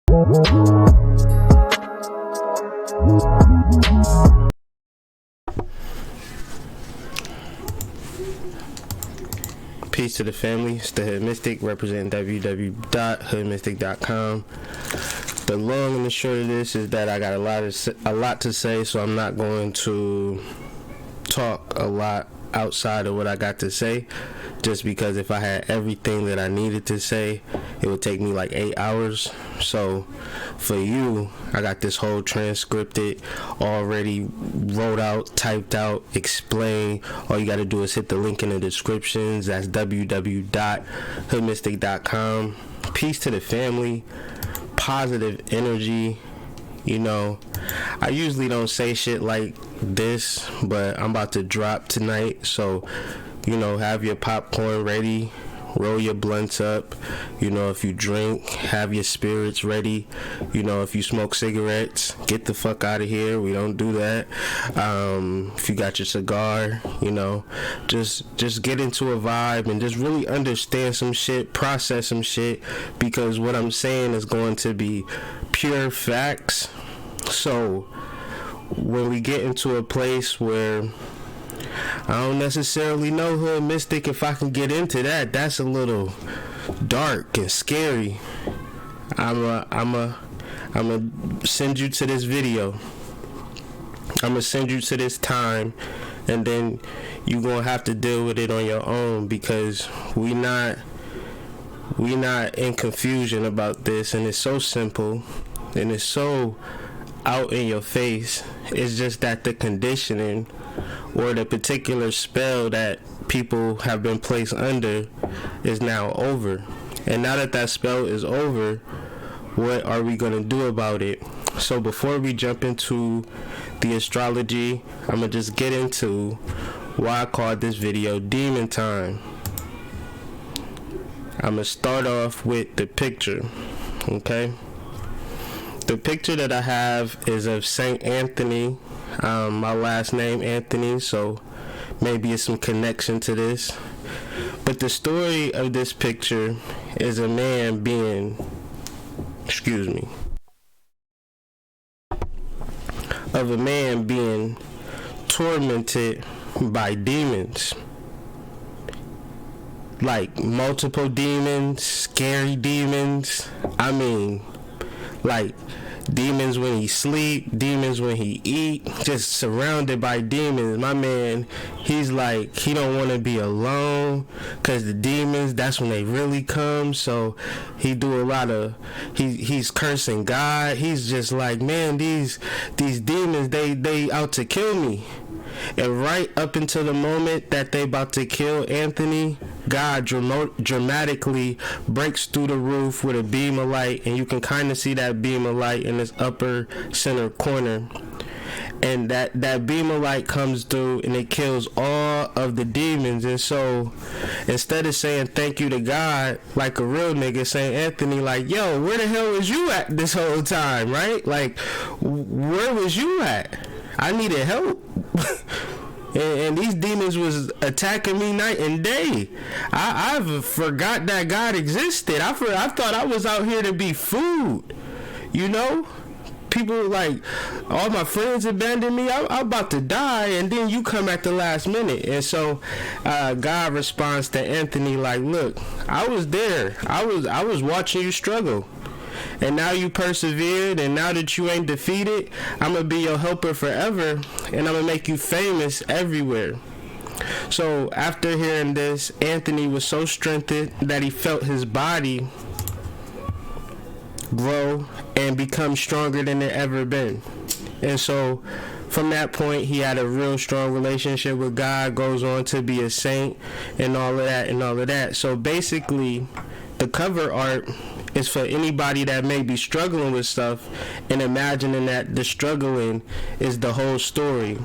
Peace to the family. It's the Hood Mystic, representing www.hoodmystic.com. The long and the short of this is that I got a lot to say, so I'm not going to talk a lot outside of what I got to say, just because if I had everything that I needed to say, it would take me like 8 hours. So for you, I got this whole transcripted, already wrote out, typed out, explained. All you got to do is hit the link in the descriptions. That's www.hoodmystic.com. Peace to the family, positive energy. You know, I usually don't say shit like this, but I'm about to drop tonight, so, you know, have your popcorn ready, roll your blunts up. You know, if you drink, have your spirits ready. You know, if you smoke cigarettes, get the fuck out of here. We don't do that. If you got your cigar, you know, just get into a vibe and just really understand some shit, process some shit, because what I'm saying is going to be pure facts. So when we get into a place where I don't necessarily know Hood Mystic, if I can get into that, that's a little dark and scary. I'm send you to this video. I'm gonna send you to this time, and then you gonna have to deal with it on your own, because we not in confusion about this, and it's so simple and it's so out in your face. It's just that the conditioning or the particular spell that people have been placed under is now over. And now that that spell is over, what are we going to do about it? So before we jump into the astrology, I'm going to just get into why I called this video Demon Time. I'm going to start off with the picture, okay? The picture that I have is of Saint Anthony. My last name Anthony, so maybe it's some connection to this. But the story of this picture is a man being, of a man being tormented by demons. Like multiple demons, scary demons. I mean, like demons when he sleep, demons when he eat, just surrounded by demons. My man, he's like, he don't want to be alone, because the demons, that's when they really come. So he do a lot of, he's cursing God. He's just like, man, these demons, they out to kill me. And right up until the moment that they about to kill Anthony, God dramatically breaks through the roof with a beam of light, and you can kind of see that beam of light in this upper center corner. And that beam of light comes through and it kills all of the demons. And so instead of saying thank you to God like a real nigga, Saint Anthony, like, yo, where the hell was you at this whole time, right? Like, where was you at? I needed help. And these demons was attacking me night and day. I've forgot that God existed. I thought I was out here to be food. You know? People like, all my friends abandoned me. I'm about to die, and then you come at the last minute. And so God responds to Anthony like, look, I was there. I was watching you struggle. And now you persevered, and now that you ain't defeated, I'm going to be your helper forever, and I'm going to make you famous everywhere. So after hearing this, Anthony was so strengthened that he felt his body grow and become stronger than it ever been. And so from that point, he had a real strong relationship with God, goes on to be a saint, and all of that. So basically, the cover art is for anybody that may be struggling with stuff and imagining that the struggling is the whole story.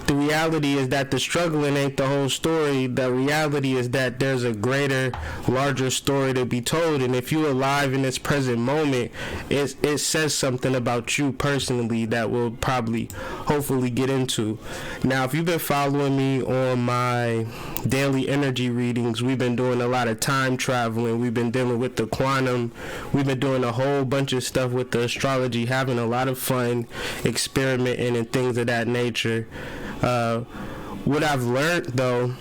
The reality is that the struggling ain't the whole story. The reality is that there's a greater, larger story to be told. And if you're alive in this present moment, it says something about you personally that we'll probably, hopefully, get into. Now, if you've been following me on my daily energy readings, we've been doing a lot of time traveling. We've been dealing with the quantum. We've been doing a whole bunch of stuff with the astrology, having a lot of fun, experimenting and things of that nature. What I've learned, though,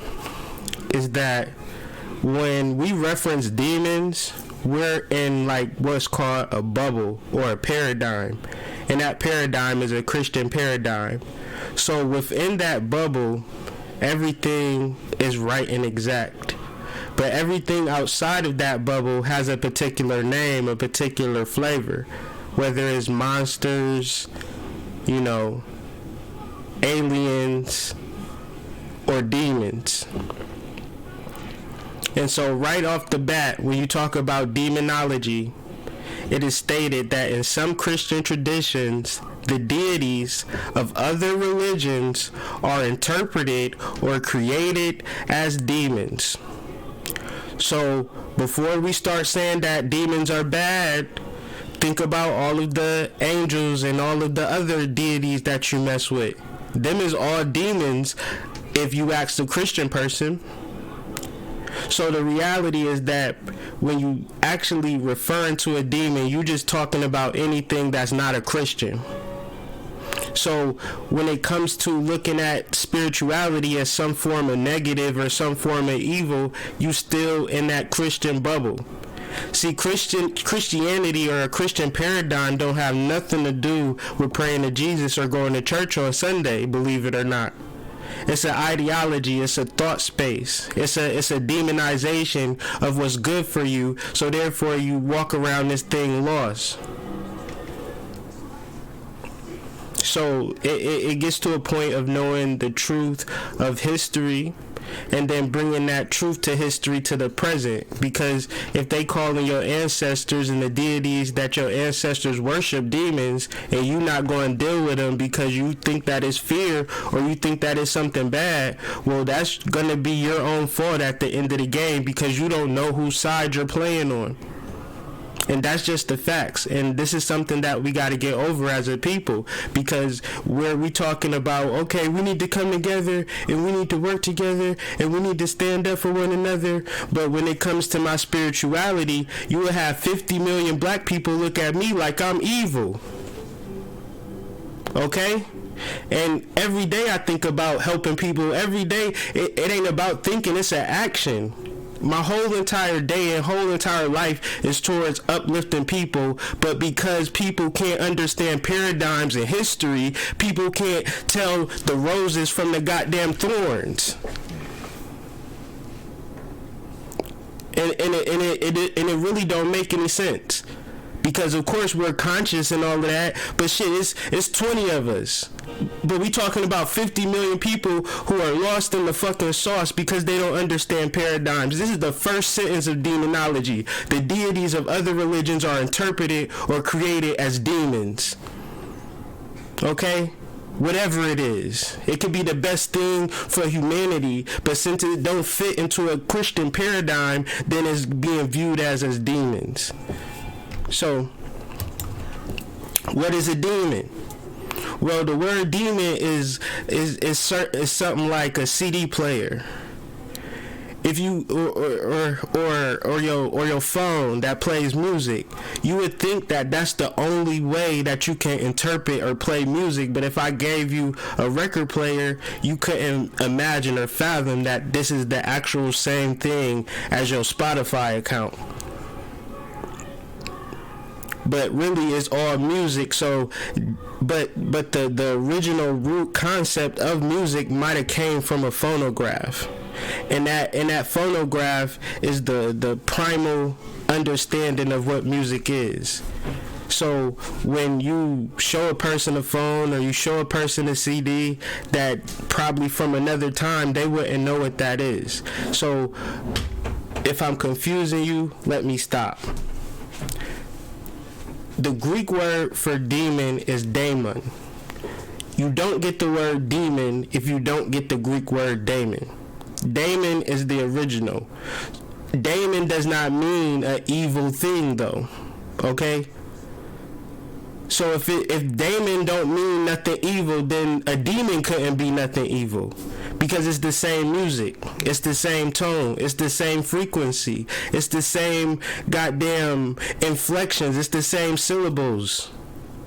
is that when we reference demons, we're in like what's called a bubble or a paradigm, and that paradigm is a Christian paradigm. So within that bubble, everything is right and exact. But everything outside of that bubble has a particular name, a particular flavor, whether it's monsters, aliens, or demons. And so right off the bat, when you talk about demonology, it is stated that in some Christian traditions, the deities of other religions are interpreted or created as demons. So before we start saying that demons are bad, think about all of the angels and all of the other deities that you mess with. Them is all demons if you ask a Christian person. So the reality is that when you actually referring to a demon, you just talking about anything that's not a Christian. So when it comes to looking at spirituality as some form of negative or some form of evil, you still in that Christian bubble. See, Christianity or a Christian paradigm don't have nothing to do with praying to Jesus or going to church on Sunday, believe it or not. It's an ideology, it's a thought space, it's a demonization of what's good for you, so therefore you walk around this thing lost. So it gets to a point of knowing the truth of history and then bringing that truth to history to the present. Because if they calling your ancestors and the deities that your ancestors worship demons, and you not going to deal with them because you think that is fear or you think that is something bad, well, that's going to be your own fault at the end of the game, because you don't know whose side you're playing on. And that's just the facts. And this is something that we got to get over as a people, because where we talking about, okay, we need to come together and we need to work together and we need to stand up for one another. But when it comes to my spirituality, you will have 50 million black people look at me like I'm evil. Okay? And every day I think about helping people. Every day, it ain't about thinking, it's an action. My whole entire day and whole entire life is towards uplifting people, but because people can't understand paradigms and history, people can't tell the roses from the goddamn thorns. And it really don't make any sense. Because of course we're conscious and all of that, but shit, it's 20 of us. But we talking about 50 million people who are lost in the fucking sauce because they don't understand paradigms. This is the first sentence of demonology. The deities of other religions are interpreted or created as demons. Okay? Whatever it is. It could be the best thing for humanity, but since it don't fit into a Christian paradigm, then it's being viewed as demons. So, what is a demon? Well, the word demon is something like a CD player. If you or your phone that plays music, you would think that that's the only way that you can interpret or play music. But if I gave you a record player, you couldn't imagine or fathom that this is the actual same thing as your Spotify account. But really it's all music. So but the original root concept of music might have came from a phonograph, and that phonograph is the primal understanding of what music is. So when you show a person a phone or you show a person a CD, that probably from another time they wouldn't know what that is. So if I'm confusing you, let me stop. The Greek word for demon is daemon. You don't get the word demon if you don't get the Greek word daemon. Daemon is the original. Daemon does not mean an evil thing, though. Okay? So if daemon don't mean nothing evil, then a demon couldn't be nothing evil. Because it's the same music. It's the same tone. It's the same frequency. It's the same goddamn inflections. It's the same syllables.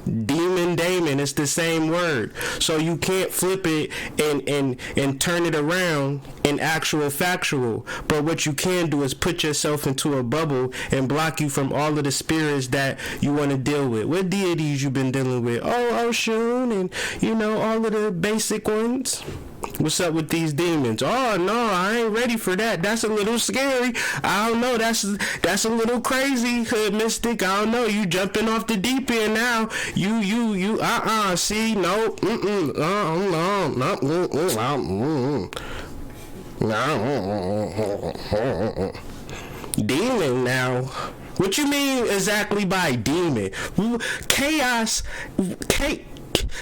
Demon, daemon, it's the same word. So you can't flip it and turn it around in actual factual. But what you can do is put yourself into a bubble and block you from all of the spirits that you want to deal with. What deities you been dealing with? Oh, Oshun, and you know, all of the basic ones. What's up with these demons? Oh no, I ain't ready for that. That's a little scary. I don't know. That's a little crazy, hood mystic. I don't know. You jumping off the deep end now. You. See, no. Demon now. What you mean exactly by demon? Chaos.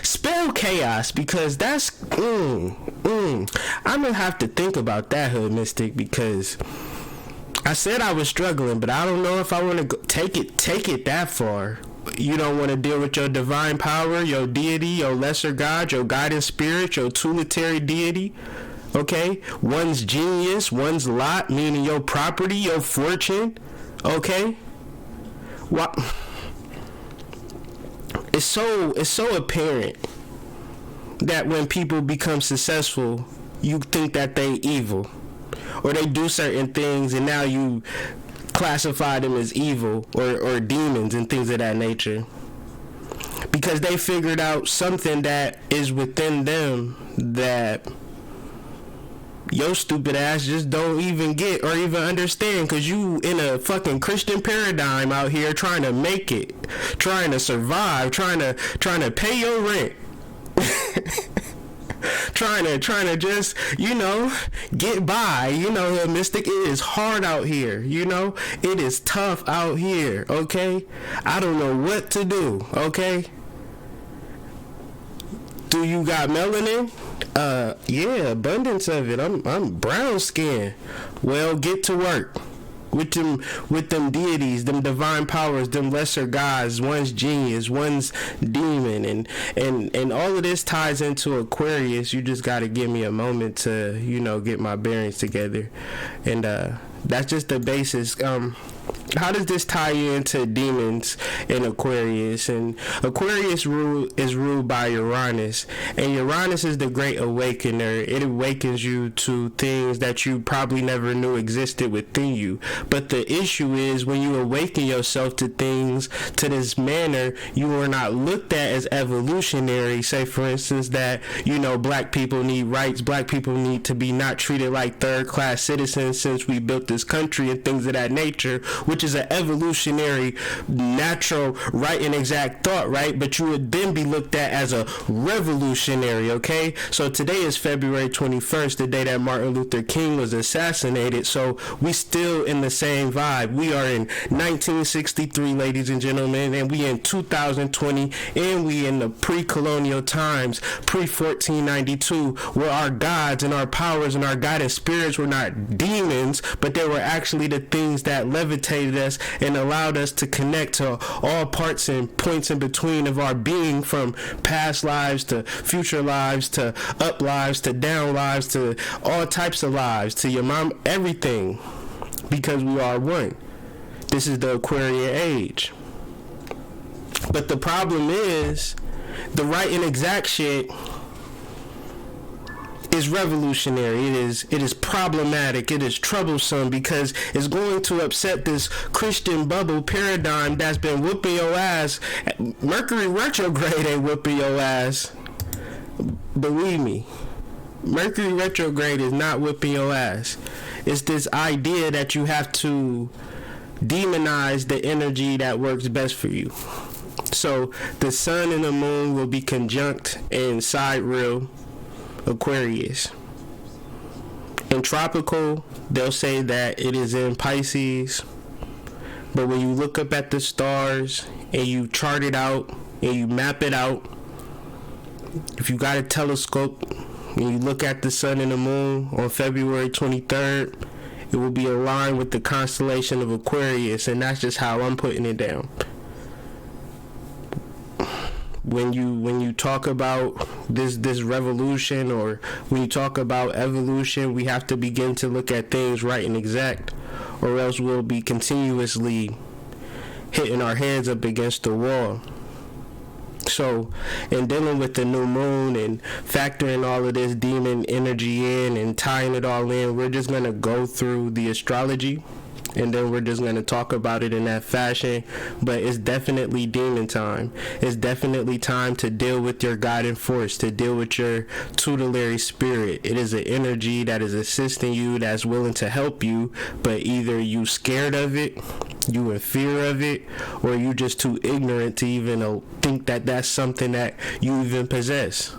Spell chaos, because that's I'm gonna have to think about that, hood mystic, because I said I was struggling, but I don't know if I want to take it that far. You don't want to deal with your divine power, your deity, your lesser god, your guiding spirit, your tutelary deity. Okay, one's genius, one's lot, meaning your property, your fortune. Okay, what? It's so apparent that when people become successful, you think that they evil, or they do certain things and now you classify them as evil or demons and things of that nature, because they figured out something that is within them that your stupid ass just don't even get or even understand, because you in a fucking Christian paradigm out here trying to make it, trying to survive, trying to pay your rent. trying to just, you know, get by. You know, mystic, it is hard out here. You know, it is tough out here. Okay, I don't know what to do. Okay, do you got melanin? Yeah, abundance of it. I'm brown skin. Well, get to work with them deities, them divine powers, them lesser gods. One's genius, one's demon, and all of this ties into Aquarius. You just got to give me a moment to, you know, get my bearings together, and that's just the basis. How does this tie into demons in Aquarius? And Aquarius is ruled by Uranus, and Uranus is the great awakener. It awakens you to things that you probably never knew existed within you. But the issue is, when you awaken yourself to things to this manner, you are not looked at as evolutionary. Say, for instance, that, you know, black people need rights, black people need to be not treated like third-class citizens since we built this country, and things of that nature, which is an evolutionary, natural, right and exact thought, right? But you would then be looked at as a revolutionary, okay? So today is February 21st, the day that Martin Luther King was assassinated. So we still in the same vibe. We are in 1963, ladies and gentlemen, and we in 2020, and we in the pre-colonial times, pre-1492, where our gods and our powers and our guiding spirits were not demons, but they were actually the things that levitated us and allowed us to connect to all parts and points in between of our being, from past lives to future lives to up lives to down lives to all types of lives, to your mom, everything, because we are one. This is the Aquarian age. But the problem is, the right and exact shit is revolutionary. It is problematic. It is troublesome, because it's going to upset this Christian bubble paradigm that's been whooping your ass. Mercury retrograde ain't whooping your ass. Believe me. Mercury retrograde is not whipping your ass. It's this idea that you have to demonize the energy that works best for you. So the sun and the moon will be conjunct in Sidereal Aquarius. In tropical, they'll say that it is in Pisces, but when you look up at the stars and you chart it out and you map it out, If you got a telescope and you look at the sun and the moon on February 23rd, it will be aligned with the constellation of Aquarius, and that's just how I'm putting it down. When you talk about this revolution, or when you talk about evolution, we have to begin to look at things right and exact, or else we'll be continuously hitting our heads up against the wall. So, in dealing with the new moon and factoring all of this demon energy in and tying it all in, we're just going to go through the astrology, and then we're just going to talk about it in that fashion. But it's definitely demon time. It's definitely time to deal with your guiding force, to deal with your tutelary spirit. It is an energy that is assisting you, that's willing to help you, but either you scared of it, you in fear of it, or you just too ignorant to even think that that's something that you even possess.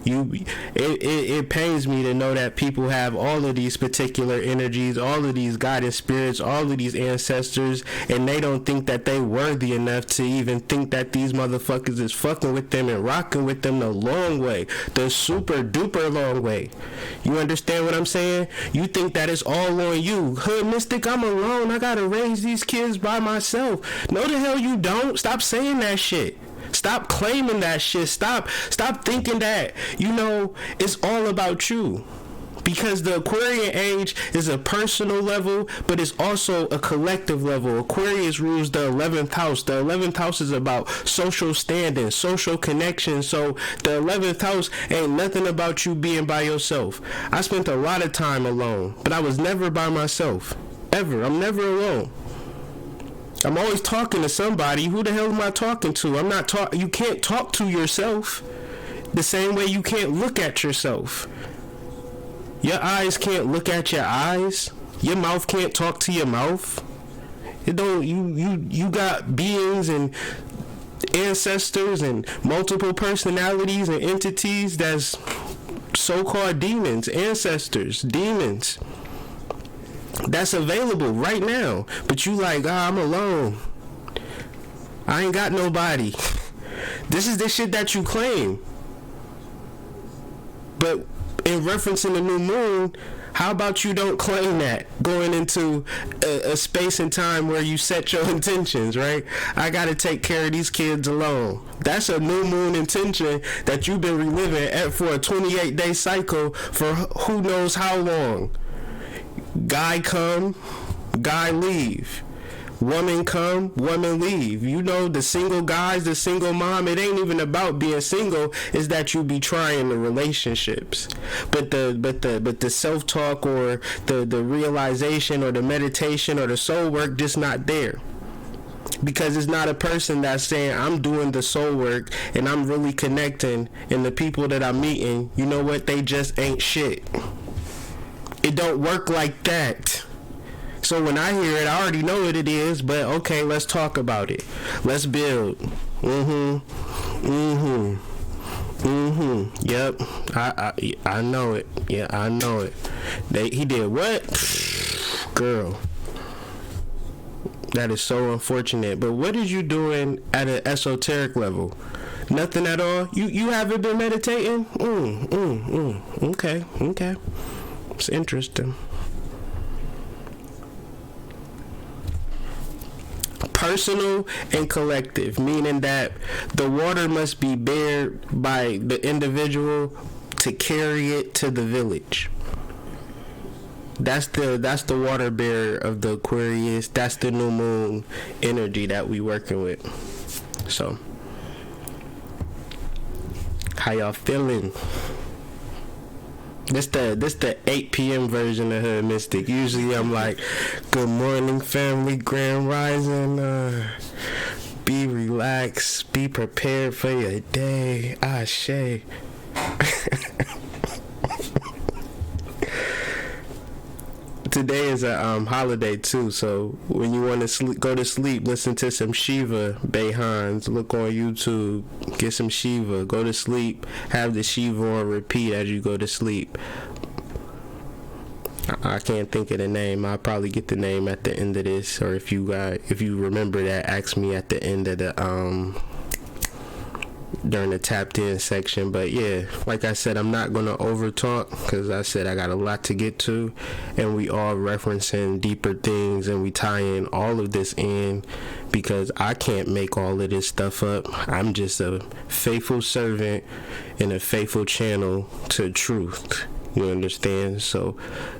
It pains me to know that people have all of these particular energies, all of these guiding spirits, all of these ancestors, and they don't think that they worthy enough to even think that these motherfuckers is fucking with them and rocking with them the long way, the super duper long way. You understand what I'm saying? You think that it's all on you. Hood mystic, I'm alone. I gotta raise these kids by myself. No, the hell you don't. Stop saying that shit. Stop claiming that shit. Stop thinking that, it's all about you. Because the Aquarian age is a personal level, but it's also a collective level. Aquarius rules the 11th house. The 11th house is about social standing, social connection. So the 11th house ain't nothing about you being by yourself. I spent a lot of time alone, but I was never by myself. Ever. I'm never alone. I'm always talking to somebody. Who the hell am I talking to? You can't talk to yourself the same way you can't look at yourself. Your eyes can't look at your eyes. Your mouth can't talk to your mouth. You got beings and ancestors and multiple personalities and entities that's so-called demons, ancestors, demons. That's available right now, but you like, I'm alone. I ain't got nobody. This is the shit that you claim. But in referencing the new moon, how about you don't claim that going into a space and time where you set your intentions, right? I gotta take care of these kids alone. That's a new moon intention that you've been reliving for a 28-day cycle for who knows how long. Guy come, guy leave. Woman come, woman leave. The single guys, the single mom, it ain't even about being single, it's that you be trying the relationships. But the self-talk or the realization or the meditation or the soul work just not there. Because it's not a person that's saying, I'm doing the soul work and I'm really connecting, and the people that I'm meeting, you know what, they just ain't shit. It don't work like that. So when I hear it, I already know what it is, but okay, let's talk about it. Let's build. Yep. I know it. Yeah, I know it. He did what? Girl. That is so unfortunate. But what is you doing at an esoteric level? Nothing at all? You haven't been meditating? Okay. It's interesting. Personal and collective, meaning that the water must be bared by the individual to carry it to the village. That's the water bearer of the Aquarius. That's the new moon energy that we working with. So, how y'all feeling? This the 8 p.m. version of Hood Mystic. Usually I'm like, good morning family, grand rising, be relaxed, be prepared for your day, Ashe. Today is a holiday too, so when you want to go to sleep, listen to some Shiva Behans. Look on YouTube, get some Shiva, go to sleep, have the Shiva on repeat as you go to sleep. I can't think of the name. I'll probably get the name at the end of this, or if you remember that, ask me at the end of the during the tapped in section. But yeah, like I said, I'm not gonna over talk because I said I got a lot to get to, and we all referencing deeper things, and we tying all of this in because I can't make all of this stuff up. I'm just a faithful servant and a faithful channel to truth. You understand? So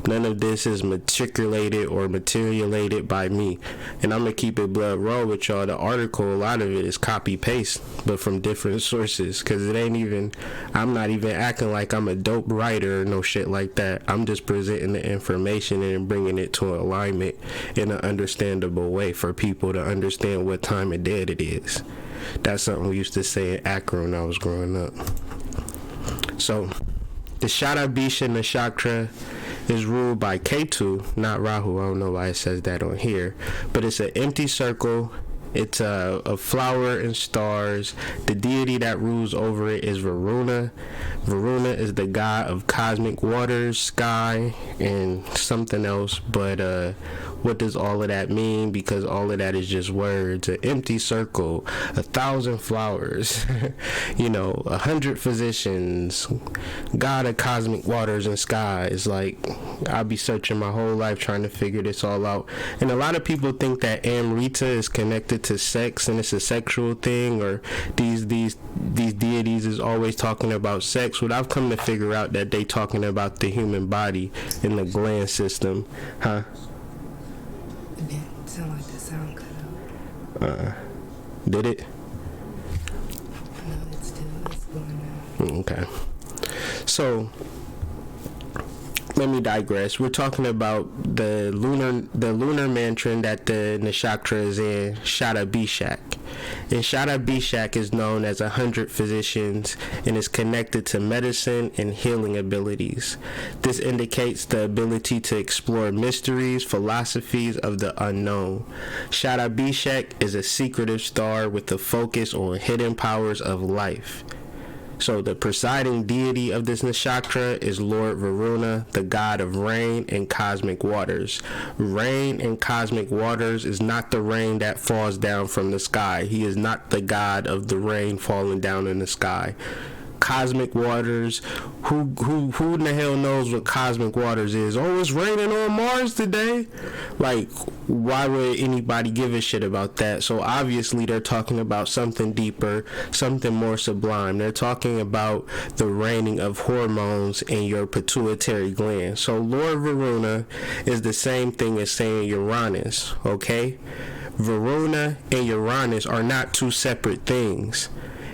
none of this is matriculated or materialated by me. And I'm going to keep it blood raw with y'all. The article, a lot of it is copy paste, but from different sources. Because it ain't even, I'm not even acting like I'm a dope writer or no shit like that. I'm just presenting the information and bringing it to alignment in an understandable way for people to understand what time of day it is. That's something we used to say in Akron when I was growing up. So the Shatabishak Nakshatra is ruled by Ketu, not Rahu. I don't know why it says that on here. But it's an empty circle. It's a flower and stars. The deity that rules over it is Varuna. Varuna is the god of cosmic waters, sky, and something else. But what does all of that mean? Because all of that is just words. An empty circle, 1,000 flowers, 100 physicians, god of cosmic waters and skies. Like, I'll be searching my whole life trying to figure this all out. And a lot of people think that Amrita is connected to sex and it's a sexual thing, or these deities is always talking about sex. What I've come to figure out that they talking about the human body and the gland system. Huh? It didn't sound like the sound cut out. Did it? No, it's going on. Okay. So let me digress. We're talking about the lunar mantra that the nakshatra is in, Shatabishak. And Shatabishak is known as 100 physicians and is connected to medicine and healing abilities. This indicates the ability to explore mysteries, philosophies of the unknown. Shatabishak is a secretive star with a focus on hidden powers of life. So the presiding deity of this nakshatra is Lord Varuna, the god of rain and cosmic waters. Rain and cosmic waters is not the rain that falls down from the sky. He is not the god of the rain falling down in the sky. Cosmic waters, who in the hell knows what cosmic waters is? Oh, it's raining on Mars today. Like, why would anybody give a shit about that? So obviously they're talking about something deeper, something more sublime. They're talking about the raining of hormones in your pituitary gland. So Lord Varuna is the same thing as saying Uranus, okay? Varuna and Uranus are not two separate things.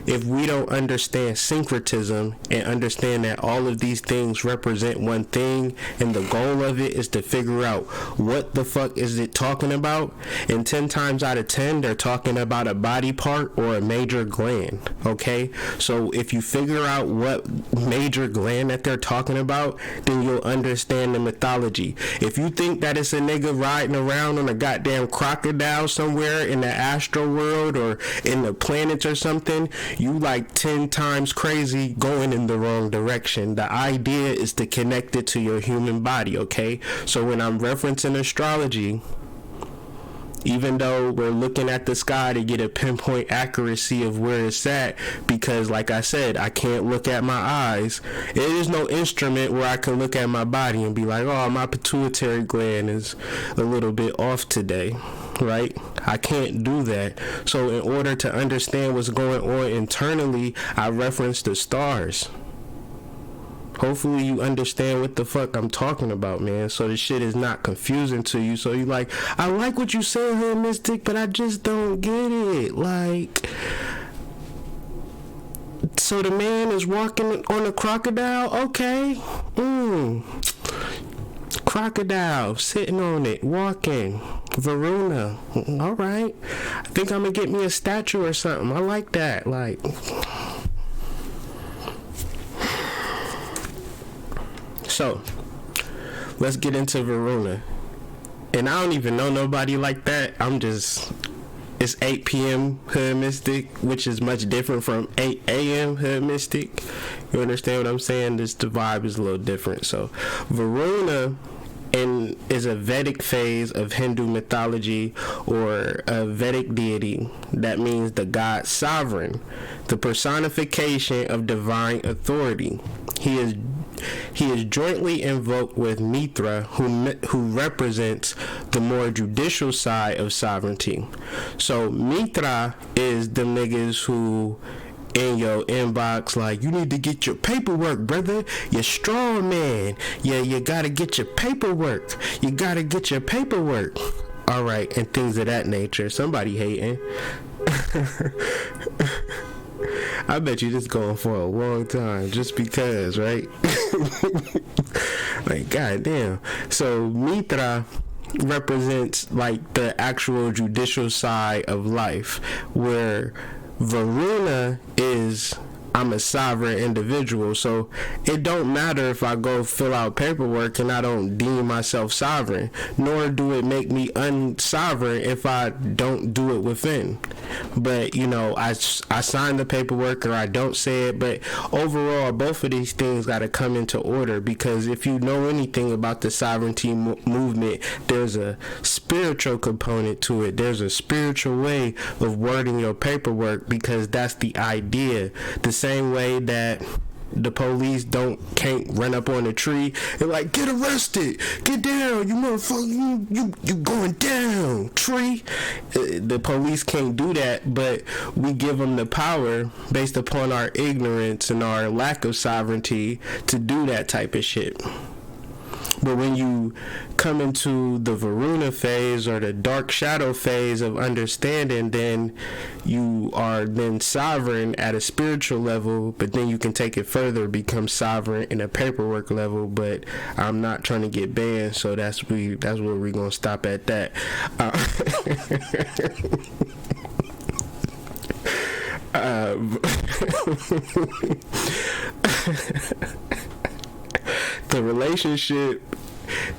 If we don't understand syncretism and understand that all of these things represent one thing, and the goal of it is to figure out what the fuck is it talking about, and 10 times out of 10 they're talking about a body part or a major gland, okay? So if you figure out what major gland that they're talking about, then you'll understand the mythology. If you think that it's a nigga riding around on a goddamn crocodile somewhere in the astral world or in the planets or something, you like 10 times crazy going in the wrong direction. The idea is to connect it to your human body, okay? So when I'm referencing astrology, even though we're looking at the sky to get a pinpoint accuracy of where it's at, because like I said, I can't look at my eyes. There is no instrument where I can look at my body and be like, oh, my pituitary gland is a little bit off today, right? I can't do that. So in order to understand what's going on internally, I reference the stars. Hopefully you understand what the fuck I'm talking about, man. So the shit is not confusing to you. So you like, I like what you said here, Mystic, but I just don't get it. Like, so the man is walking on a crocodile? Okay. Crocodile, sitting on it, walking. Varuna. All right. I think I'm gonna get me a statue or something. I like that. Like, so let's get into Varuna. And I don't even know nobody like that. It's 8 p.m. Hood Mystic, which is much different from 8 a.m. Hood Mystic. You understand what I'm saying? The vibe is a little different. So Varuna and is a Vedic phase of Hindu mythology or a Vedic deity. That means the god sovereign, the personification of divine authority. He is jointly invoked with Mithra, who represents the more judicial side of sovereignty. So Mithra is the niggas who in your inbox like, you need to get your paperwork, brother. You're strong man. Yeah, you gotta get your paperwork. You gotta get your paperwork. All right, and things of that nature. Somebody hating. I bet you this going for a long time just because, right? Like, goddamn. So Mithra represents like the actual judicial side of life, where Varuna is, I'm a sovereign individual, so it don't matter if I go fill out paperwork and I don't deem myself sovereign, nor do it make me unsovereign if I don't do it within. But you know, I sign the paperwork or I don't say it, but overall both of these things got to come into order, because if you know anything about the sovereignty movement, there's a spiritual component to it. There's a spiritual way of wording your paperwork, because that's the idea. The same way that the police can't run up on a tree and like, get arrested, get down, you motherfucker, you going down, tree. The police can't do that, but we give them the power based upon our ignorance and our lack of sovereignty to do that type of shit. But when you come into the Varuna phase or the dark shadow phase of understanding, then you are then sovereign at a spiritual level, but then you can take it further, become sovereign in a paperwork level. But I'm not trying to get banned, so that's where we're going to stop at that.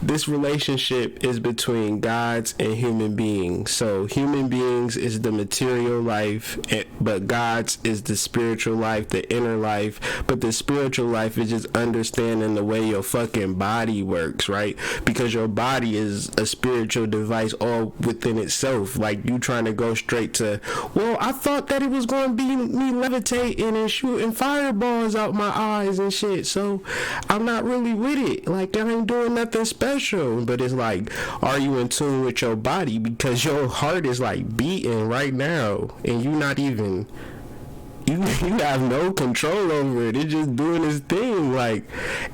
This relationship is between gods and human beings. So human beings is the material life, but gods is the spiritual life, the inner life. But the spiritual life is just understanding the way your fucking body works, right? Because your body is a spiritual device all within itself. Like, you trying to go straight to, well, I thought that it was going to be me levitating and shooting fireballs out my eyes and shit, so I'm not really with it. Like, I ain't doing nothing special. But it's like, are you in tune with your body? Because your heart is like beating right now, and you not even, you have no control over it. It's just doing its thing. Like,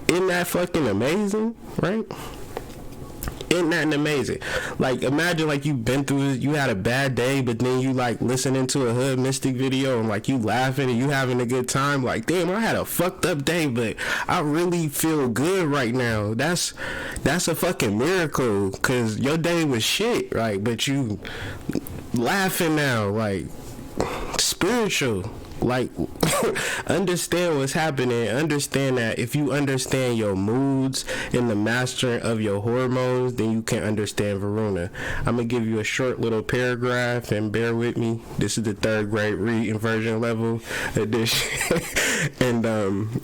isn't that fucking amazing, right? Isn't that amazing? Like, imagine like you've been through it, you had a bad day, but then you like listening to a Hood Mystic video and like you laughing and you having a good time. Like, damn, I had a fucked up day, but I really feel good right now. That's a fucking miracle, because your day was shit, right? But you laughing now, like, spiritual. Like, understand what's happening. Understand that if you understand your moods and the mastering of your hormones, then you can understand Varuna. I'm going to give you a short little paragraph, and bear with me. This is the 3rd grade reading version level edition. And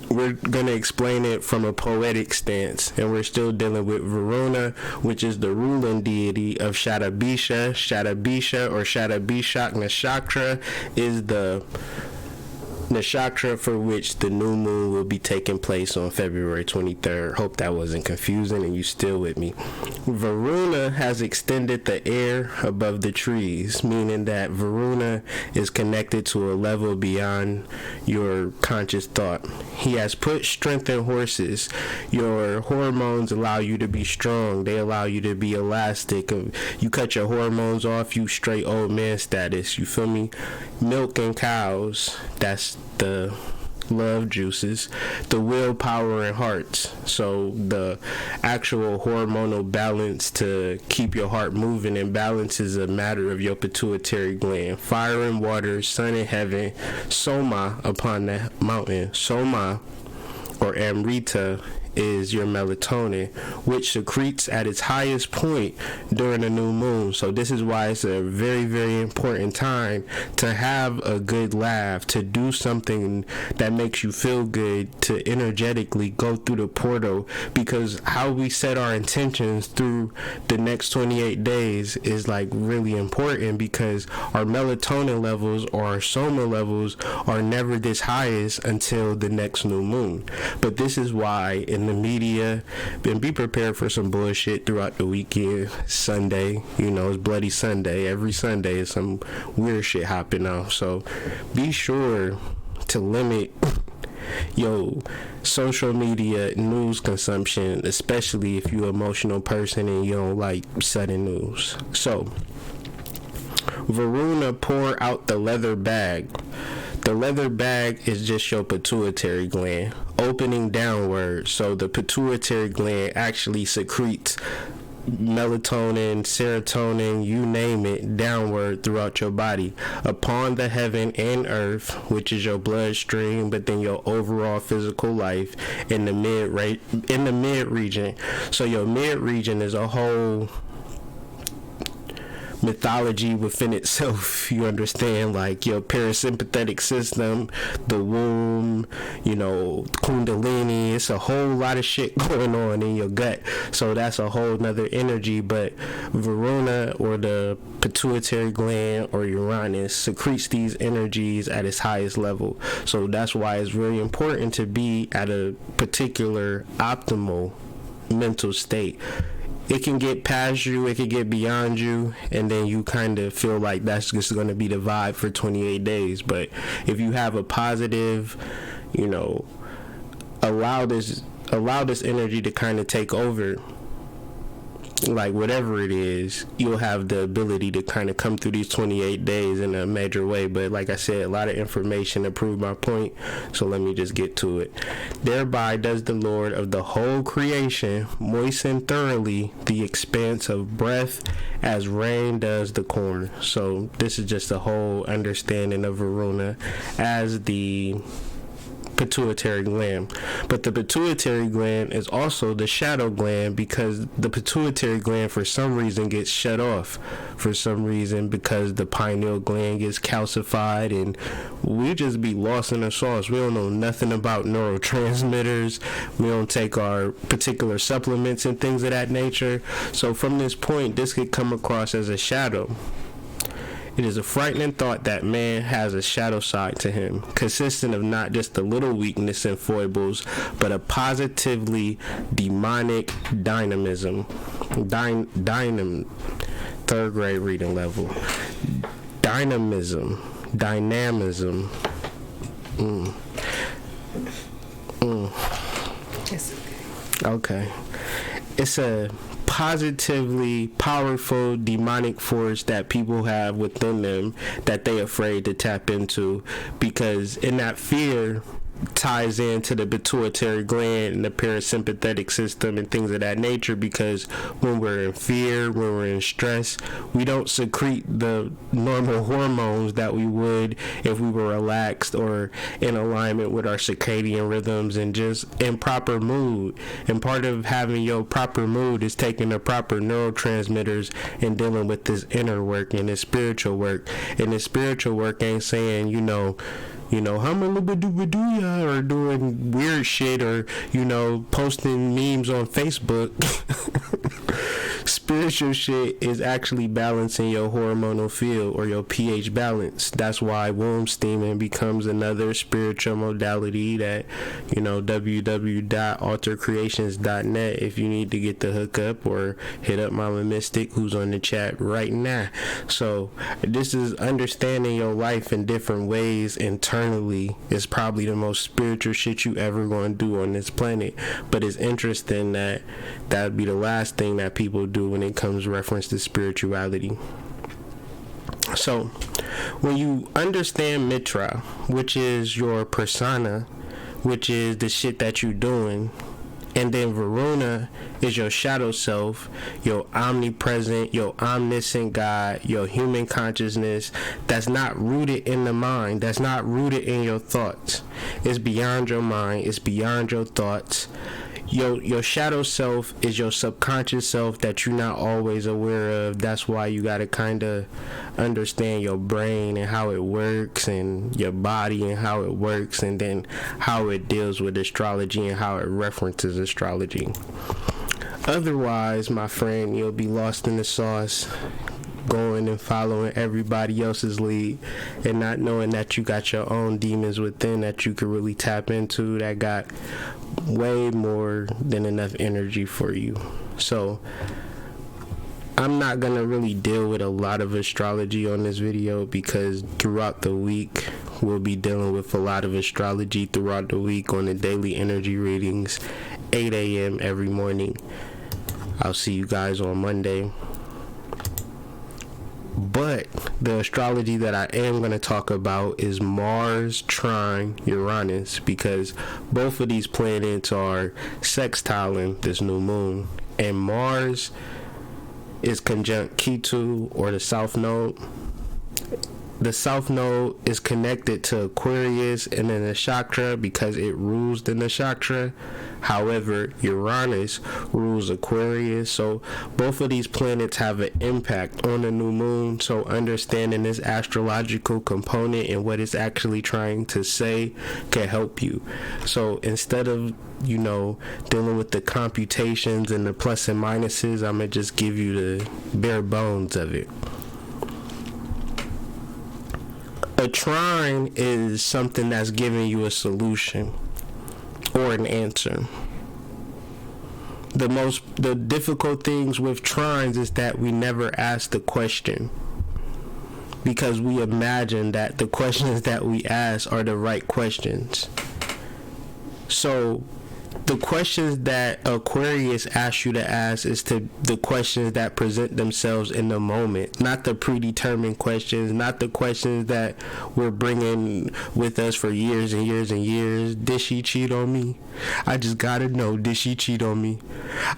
we're going to explain it from a poetic stance. And we're still dealing with Varuna, which is the ruling deity of Shatabishak. Shatabishak or Shatabishak Nakshatra is the nakshatra for which the new moon will be taking place on February 23rd. Hope that wasn't confusing and you still with me. Varuna has extended the air above the trees, meaning that Varuna is connected to a level beyond your conscious thought. He has put strength in horses. Your hormones allow you to be strong. They allow you to be elastic. You cut your hormones off, you straight old man status. You feel me? Milk and cows, that's the love juices, the willpower and hearts. So the actual hormonal balance to keep your heart moving and balance is a matter of your pituitary gland. Fire and water, sun and heaven, Soma upon the mountain. Soma or Amrita is your melatonin, which secretes at its highest point during the new moon. So this is why it's a very, very important time to have a good laugh, to do something that makes you feel good, to energetically go through the portal, because how we set our intentions through the next 28 days is like really important, because our melatonin levels or our soma levels are never this highest until the next new moon. But this is why in the media, and be prepared for some bullshit throughout the weekend. Sunday, it's Bloody Sunday. Every Sunday is some weird shit hopping off. So be sure to limit your social media news consumption, especially if you're an emotional person and you don't like sudden news. So Varuna pour out the leather bag. The leather bag is just your pituitary gland opening downward, so the pituitary gland actually secretes melatonin, serotonin, you name it, downward throughout your body upon the heaven and earth, which is your bloodstream, but then your overall physical life in the mid region. So your mid region is a whole mythology within itself, you understand, like your parasympathetic system, the womb, kundalini. It's a whole lot of shit going on in your gut, so that's a whole nother energy. But Varuna, or the pituitary gland, or Uranus, secretes these energies at its highest level. So that's why it's very important to be at a particular optimal mental state. It can get past you, it can get beyond you, and then you kind of feel like that's just going to be the vibe for 28 days. But if you have a positive, allow this energy to kind of take over, like whatever it is, you'll have the ability to kind of come through these 28 days in a major way. But like I said, a lot of information to prove my point, so let me just get to it. Thereby does the Lord of the whole creation moisten thoroughly the expanse of breath, as rain does the corn. So this is just a whole understanding of Varuna as the pituitary gland. But the pituitary gland is also the shadow gland, because the pituitary gland for some reason gets shut off for some reason, because the pineal gland gets calcified, and we just be lost in the sauce. We don't know nothing about neurotransmitters. We don't take our particular supplements and things of that nature. So from this point, this could come across as a shadow. It is a frightening thought that man has a shadow side to him, consisting of not just a little weakness and foibles, but a positively demonic dynamism. Third grade reading level. Dynamism. It's okay. It's a positively powerful demonic force that people have within them that they afraid to tap into, because in that fear ties into the pituitary gland and the parasympathetic system and things of that nature, because when we're in fear, when we're in stress, we don't secrete the normal hormones that we would if we were relaxed or in alignment with our circadian rhythms and just in proper mood. And part of having your proper mood is taking the proper neurotransmitters and dealing with this inner work and this spiritual work. And this spiritual work ain't saying, hum-a-lubba-dubba-doo-ya, or doing weird shit, or, posting memes on Facebook. Spiritual shit is actually balancing your hormonal field, or your pH balance. That's why womb steaming becomes another spiritual modality that, www.altercreations.net if you need to get the hookup, or hit up Mama Mystic, who's on the chat right now. So this is understanding your life in different ways internally is probably the most spiritual shit you ever going to do on this planet. But it's interesting that would be the last thing that people do when it comes reference to spirituality. So when you understand Mitra, which is your persona, which is the shit that you're doing, and then Varuna is your shadow self, your omnipresent, your omniscient God, your human consciousness that's not rooted in the mind, that's not rooted in your thoughts. It's beyond your mind, it's beyond your thoughts. your shadow self is your subconscious self that you're not always aware of. That's why you got to kind of understand your brain and how it works, and your body and how it works, and then how it deals with astrology and how it references astrology. Otherwise, my friend, you'll be lost in the sauce, going and following everybody else's lead and not knowing that you got your own demons within that you could really tap into that got way more than enough energy for you. So I'm not gonna really deal with a lot of astrology on this video, because throughout the week we'll be dealing with a lot of astrology throughout the week on the daily energy readings, 8 a.m. every morning. I'll see you guys on Monday. But the astrology that I am going to talk about is Mars trine Uranus, because both of these planets are sextiling this new moon, and Mars is conjunct Ketu, or the South Node. The South Node is connected to Aquarius and the nakshatra because it rules the nakshatra. However, Uranus rules Aquarius, so both of these planets have an impact on the new moon. So understanding this astrological component and what it's actually trying to say can help you. So instead of, dealing with the computations and the plus and minuses, I'm going to just give you the bare bones of it. A trine is something that's giving you a solution or an answer. The difficult things with trines is that we never ask the question, because we imagine that the questions that we ask are the right questions. So the questions that Aquarius asks you to ask is the questions that present themselves in the moment, not the predetermined questions, not the questions that we're bringing with us for years and years and years. Did she cheat on me? I just gotta know, did she cheat on me?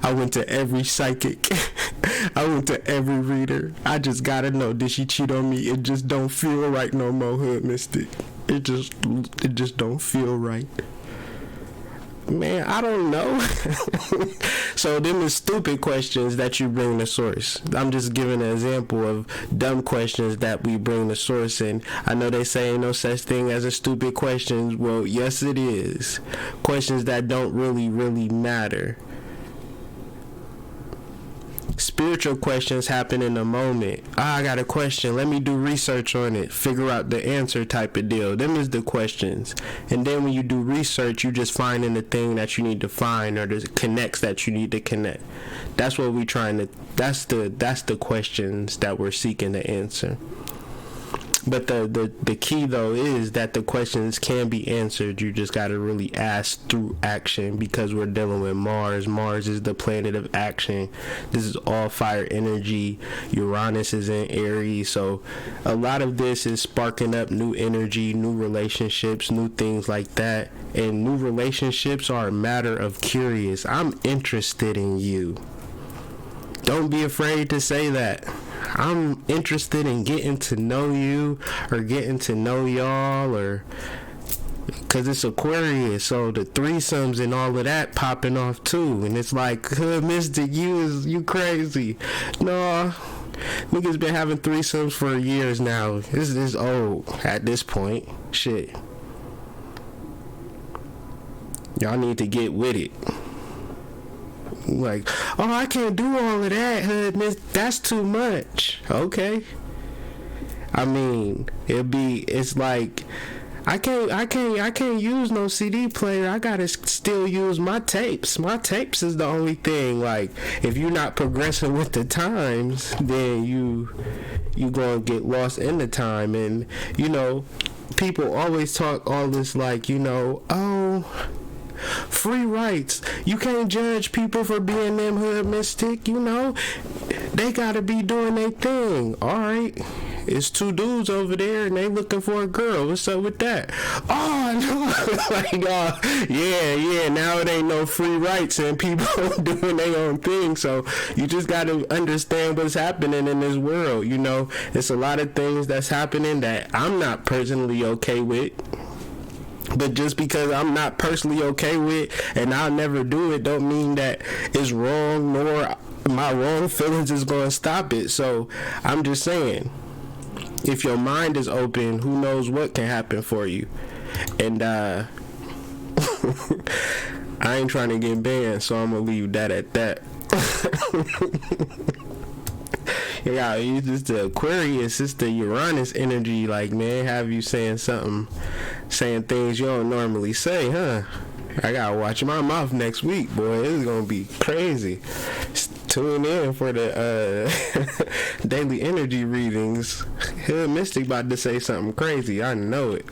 I went to every psychic. I went to every reader. I just gotta know, did she cheat on me? It just don't feel right no more, Hood Mystic. It just don't feel right. Man, I don't know. So them are stupid questions that you bring to source. I'm just giving an example of dumb questions that we bring to source. And I know they say ain't no such thing as a stupid question. Well, yes it is. Questions that don't really matter. Spiritual questions happen in the moment. I got a question, let me do research on it, figure out the answer type of deal. Them is the questions. And then when you do research, you just finding the thing that you need to find, or the connects that you need to connect. That's what we trying to, that's the questions that we're seeking to answer. But the key though is that the questions can be answered. You just got to really ask through action, because we're dealing with Mars. Mars is the planet of action. This is all fire energy. Uranus is in Aries. So a lot of this is sparking up new energy, new relationships, new things like that. And new relationships are a matter of curious. I'm interested in you. Don't be afraid to say that. I'm interested in getting to know you, or getting to know y'all, or because it's Aquarius, so the threesomes and all of that popping off too. And it's like, Mystic, you crazy. No, niggas been having threesomes for years now. This is old at this point. Shit. Y'all need to get with it. Like, oh, I can't do all of that, Hood Miss. That's too much. Okay. I mean, it's like, I can't use no CD player. I gotta still use my tapes. My tapes is the only thing. Like, if you're not progressing with the times, then you gonna get lost in the time. And people always talk all this like, oh, free rights. You can't judge people for being them, Hood Mystic. They gotta be doing their thing. Alright, it's two dudes over there and they looking for a girl. What's up with that? Oh no. Like, yeah, now it ain't no free rights and people doing their own thing. So you just gotta understand what's happening in this world. It's a lot of things that's happening that I'm not personally okay with. But just because I'm not personally okay with and I'll never do it, don't mean that it's wrong, nor my wrong feelings is going to stop it. So I'm just saying, if your mind is open, who knows what can happen for you. And I ain't trying to get banned, so I'm going to leave that at that. Yeah, you just the Aquarius, it's the Uranus energy, like, man, have you saying things you don't normally say, huh? I gotta watch my mouth next week, boy. It's gonna be crazy. Tune in for the daily energy readings. Hood Mystic about to say something crazy, I know it.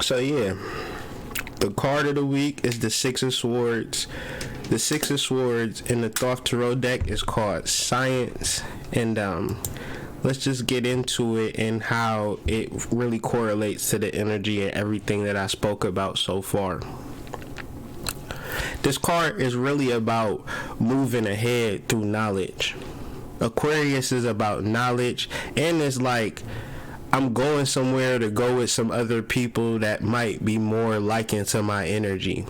So yeah, the card of the week is the Six of Swords. The Six of Swords in the Thoth Tarot deck is called Science, and let's just get into it and how it really correlates to the energy and everything that I spoke about so far. This card is really about moving ahead through knowledge. Aquarius is about knowledge, and it's like I'm going somewhere to go with some other people that might be more liking to my energy.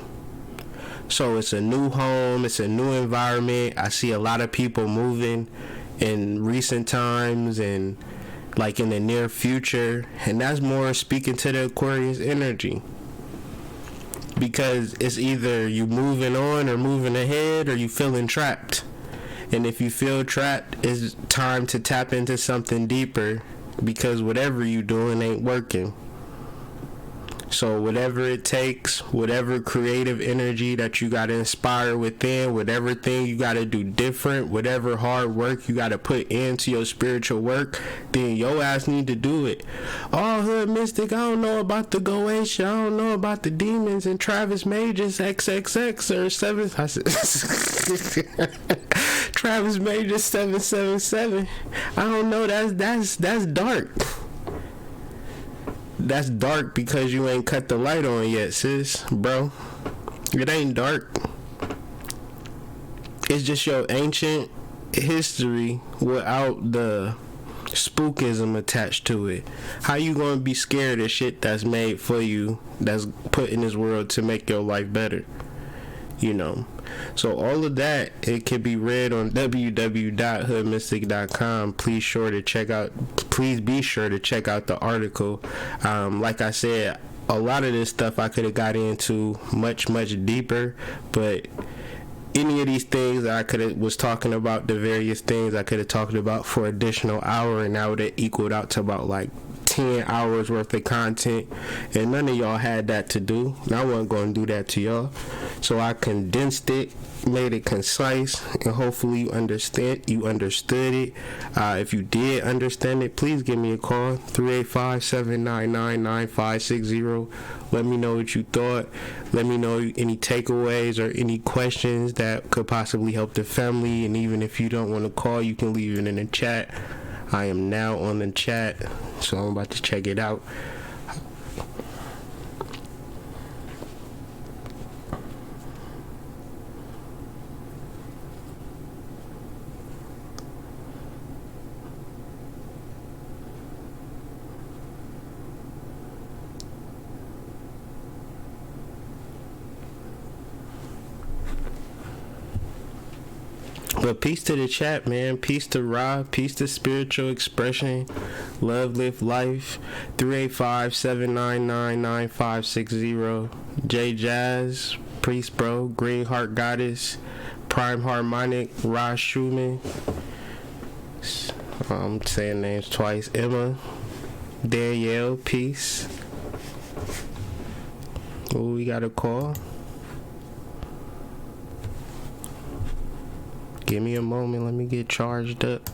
So it's a new home, it's a new environment. I see a lot of people moving in recent times and like in the near future, and that's more speaking to the Aquarius energy, because it's either you moving on or moving ahead, or you feeling trapped. And if you feel trapped, it's time to tap into something deeper, because whatever you doing ain't working. So whatever it takes, whatever creative energy that you got to inspire within, whatever thing you got to do different, whatever hard work you got to put into your spiritual work, then your ass need to do it. Oh, Hood Mystic, I don't know about the Goetia, I don't know about the demons and Travis Majors XXX or 7. Travis Majors 777. I don't know. That's dark. That's dark because you ain't cut the light on yet, sis, bro. It ain't dark. It's just your ancient history without the spookism attached to it. How you gonna be scared of shit that's made for you, that's put in this world to make your life better? You know. So all of that, it can be read on www.hoodmystic.com. Please be sure to check out the article. Like I said, a lot of this stuff I could have got into much deeper, but any of these things that was talking about, the various things I could have talked about for additional hour, and that would have equaled out to about like 10 hours worth of content, and none of y'all had that to do, and I wasn't going to do that to y'all. So I condensed it, made it concise, and hopefully you understood it. If you did understand it, please give me a call, 385-799-9560. Let me know what you thought. Let me know any takeaways or any questions that could possibly help the family. And even if you don't want to call, you can leave it in the chat. I am now on the chat, so I'm about to check it out. But peace to the chat, man. Peace to Ra. Peace to spiritual expression. Love, live life. 385-799-9560. J Jazz. Priest Bro. Green Heart Goddess. Prime Harmonic. Ra Schumann. I'm saying names twice. Emma. Danielle. Peace. Oh, we got a call. Give me a moment, let me get charged up.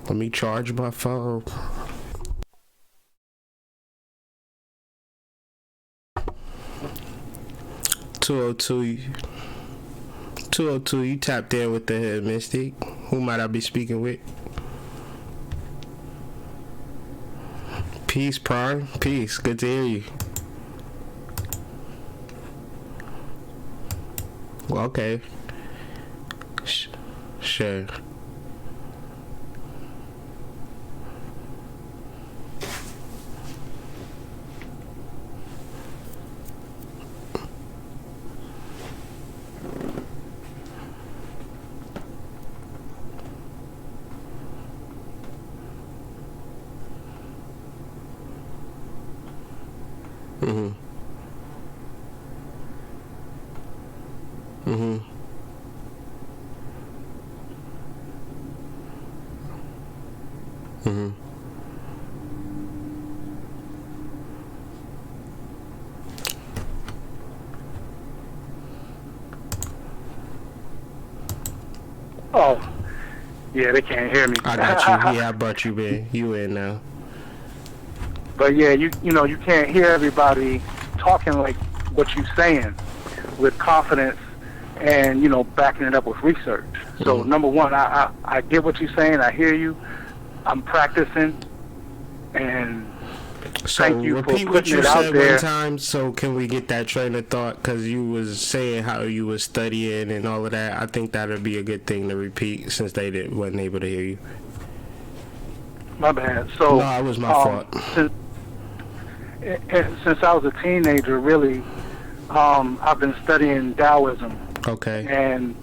Let me charge my phone. "202, you tapped in with the Head Mystic. Who might I be speaking with?" Peace, Prime. Peace. Good to hear you. Well, okay. Sure. Mm-hmm. Oh, yeah, they can't hear me. I got you. Yeah, I brought you in. You in now. But yeah, you know, you can't hear everybody talking like what you're saying with confidence and, you know, backing it up with research. So number one, I get what you're saying. I hear you. I'm practicing, and So thank you for repeat what putting you it out said there. one time. So can we get that train of thought? Because you was saying how you was studying and all of that. I think that'd be a good thing to repeat since they wasn't able to hear you. My bad. So No, it was my fault. Since I was a teenager, really, I've been studying Taoism. Okay. And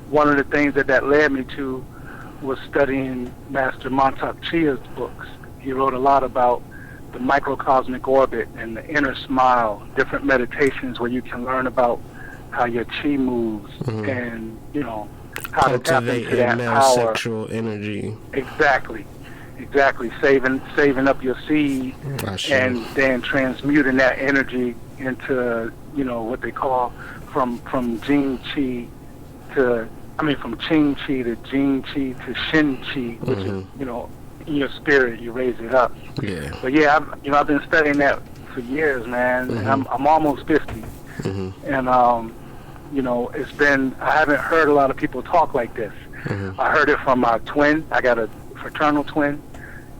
one of the things that led me to was studying Master Montauk Chia's books. He wrote a lot about the microcosmic orbit and the inner smile, different meditations where you can learn about how your chi moves and, you know, how to tap into that male power. sexual energy. Exactly. Saving up your seed and then transmuting that energy into, you know, what they call from Jing Chi to, from Qing Chi to Jing Chi to Shin Chi, which is, you know, in your spirit, you raise it up. Yeah. But yeah, I've been studying that for years, man. And I'm almost 50. And, you know, I haven't heard a lot of people talk like this. I heard it from my twin. I got a fraternal twin.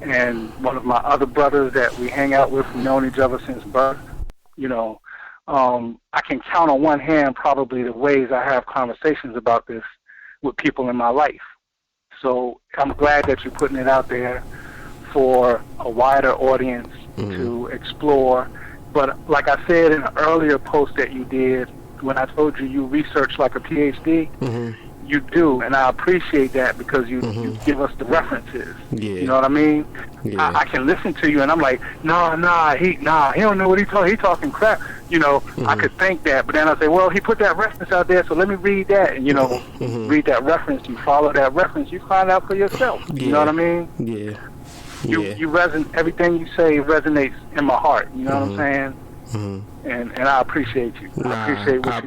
And one of my other brothers that we hang out with, we've known each other since birth. You know, I can count on one hand probably the ways I have conversations about this with people in my life. So I'm glad that you're putting it out there for a wider audience to explore. But like I said in an earlier post that you did, when I told you research like a PhD, you do, and I appreciate that because you give us the references. Yeah. You know what I mean? Yeah. I can listen to you, and I'm like, he don't know what he talking. He talking crap. You know, I could think that, but then I say, well, he put that reference out there, so let me read that, and you know, read that reference. You follow that reference, you find out for yourself. You know what I mean? Yeah. You resonate. Everything you say resonates in my heart. You know what I'm saying? And I appreciate you. I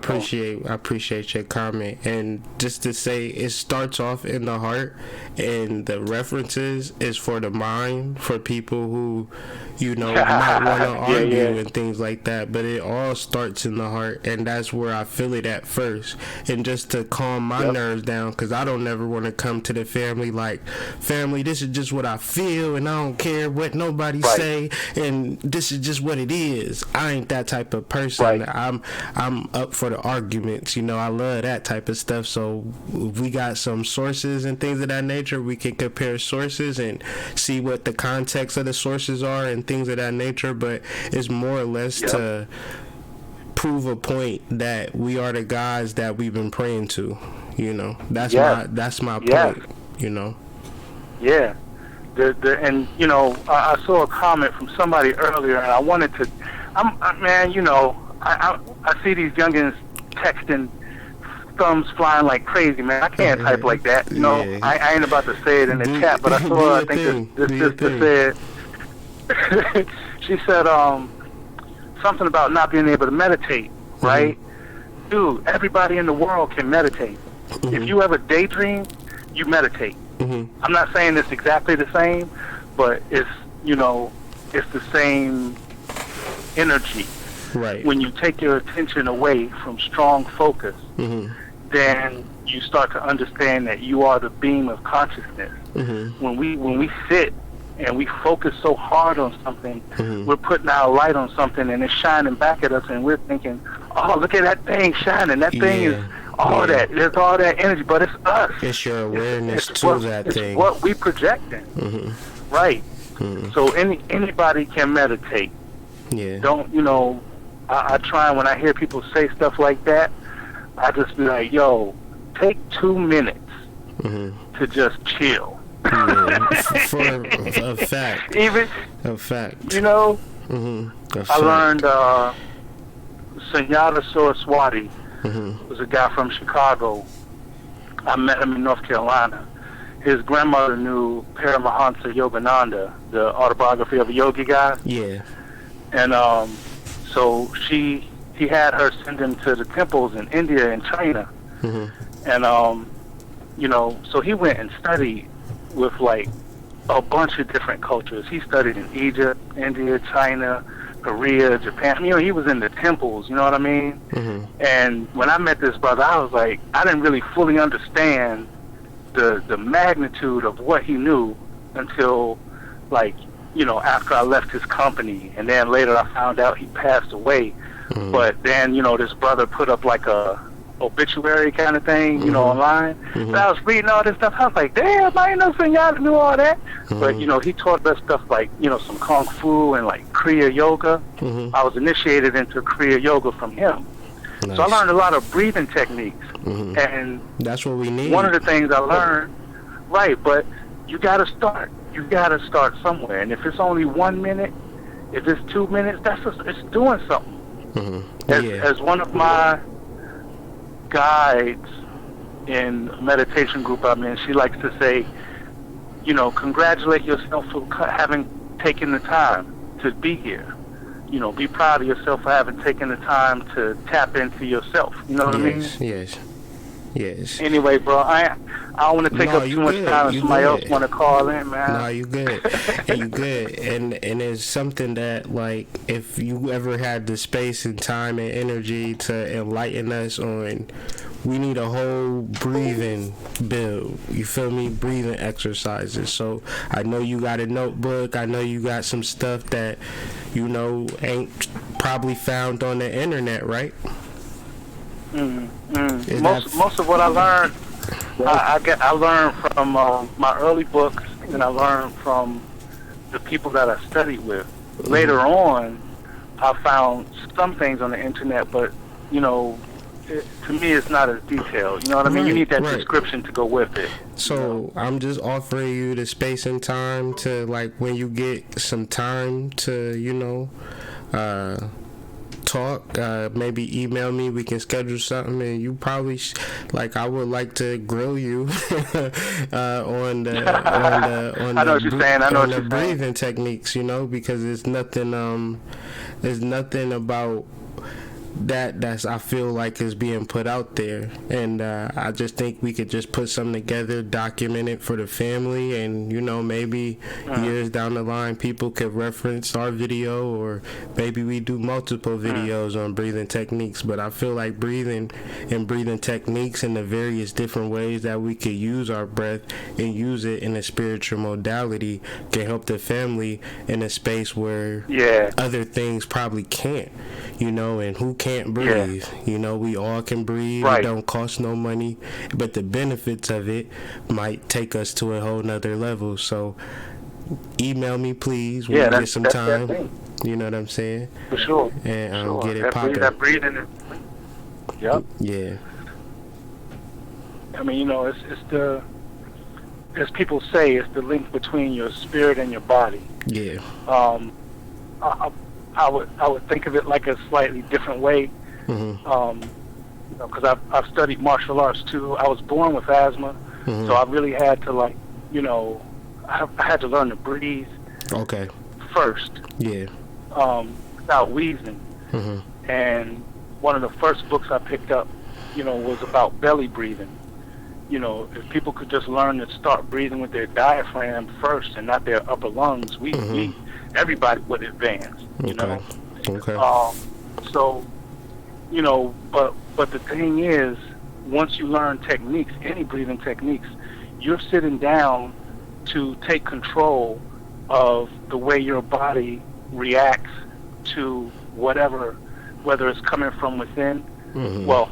appreciate your comment. And just to say, it starts off in the heart, and the references is for the mind, for people who, you know, might want to argue and things like that. But it all starts in the heart, and that's where I feel it at first. And just to calm my nerves down, because I don't ever want to come to the family like, family, this is just what I feel, and I don't care what nobody say, and this is just what it is. I ain't that type of person. I'm up for the arguments. You know, I love that type of stuff. So if we got some sources and things of that nature, we can compare sources and see what the context of the sources are and things of that nature. But it's more or less to prove a point that we are the guys that we've been praying to. You know, that's my point. You know. Yeah. And you know, I saw a comment from somebody earlier, and I wanted to. Man, you know, I see these youngins texting, thumbs flying like crazy, man. I can't type like that, you know. I ain't about to say it in the chat, but I saw, I think this sister said, she said something about not being able to meditate, right? Dude, everybody in the world can meditate. If you ever daydream, you meditate. I'm not saying it's exactly the same, but it's, you know, it's the same energy. Right. When you take your attention away from strong focus, then you start to understand that you are the beam of consciousness. When we sit and we focus so hard on something, we're putting our light on something and it's shining back at us, and we're thinking, oh, look at that thing shining. That thing is all that. There's all that energy, but it's us. It's your awareness that thing. It's what we projecting. Right. So anybody can meditate. Yeah. Don't, you know, I try, when I hear people say stuff like that, I just be like, yo, take 2 minutes to just chill. For a fact. Even a fact. You know, I learned Sunyata Saraswati was a guy from Chicago. I met him in North Carolina, his grandmother knew Paramahansa Yogananda, the autobiography of a yogi guy. Yeah. And so he had her send him to the temples in India and China. And you know, so he went and studied with like a bunch of different cultures. He studied in Egypt, India, China, Korea, Japan. You know, he was in the temples, you know what I mean? And when I met this brother, I was like, I didn't really fully understand the magnitude of what he knew until, like, you know, after I left his company. And then later I found out he passed away. But then, you know, this brother put up like a obituary kind of thing, you know, online. So I was reading all this stuff. I was like, damn, I ain't know y'all knew all that. But, you know, he taught us stuff like, you know, some Kung Fu and like Kriya Yoga. I was initiated into Kriya Yoga from him. Nice. So I learned a lot of breathing techniques. And that's what we need. One of the things I learned, right, but you got to start. You got to start somewhere. And if it's only 1 minute, if it's 2 minutes, it's doing something. As one of my guides in a meditation group I'm in, she likes to say, you know, congratulate yourself for having taken the time to be here. You know, be proud of yourself for having taken the time to tap into yourself. You know what I mean? Yes. Anyway, bro, I don't want to take up too much time. If somebody else want to call in, man. No, you good. You good. And it's something that, like, if you ever had the space and time and energy to enlighten us on, we need a whole breathing build. You feel me? Breathing exercises. So I know you got a notebook. I know you got some stuff that, you know, ain't probably found on the internet, right? Most of what I learned, I learned from my early books, and I learned from the people that I studied with. Later on, I found some things on the internet, but, you know, to me, it's not as detailed. You know what I mean? You need that description to go with it. So, you know? I'm just offering you the space and time to, like, when you get some time to, you know, talk, maybe email me, we can schedule something, and you probably like, I would like to grill you on the breathing techniques, you know, because there's nothing about that's I feel like is being put out there, and I just think we could just put something together, document it for the family, and, you know, maybe years down the line people could reference our video, or maybe we do multiple videos on breathing techniques. But I feel like breathing and breathing techniques and the various different ways that we could use our breath and use it in a spiritual modality can help the family in a space where other things probably can't, you know. And who can't breathe? You know, we all can breathe. It don't cost no money, but the benefits of it might take us to a whole nother level. So email me, please, when you get some time. You know what I'm saying? For sure. And get it popping. That breathing. Yep. Yeah. I mean, you know, it's the, as people say, it's the link between your spirit and your body. Yeah. I would think of it like a slightly different way, you know, because I've studied martial arts too. I was born with asthma, so I really had to, like, you know, I had to learn to breathe. First. Yeah. Without wheezing. And one of the first books I picked up, you know, was about belly breathing. You know, if people could just learn to start breathing with their diaphragm first and not their upper lungs, everybody would advance, you know. So, you know, but the thing is, once you learn techniques, any breathing techniques, you're sitting down to take control of the way your body reacts to whatever, whether it's coming from within. Well,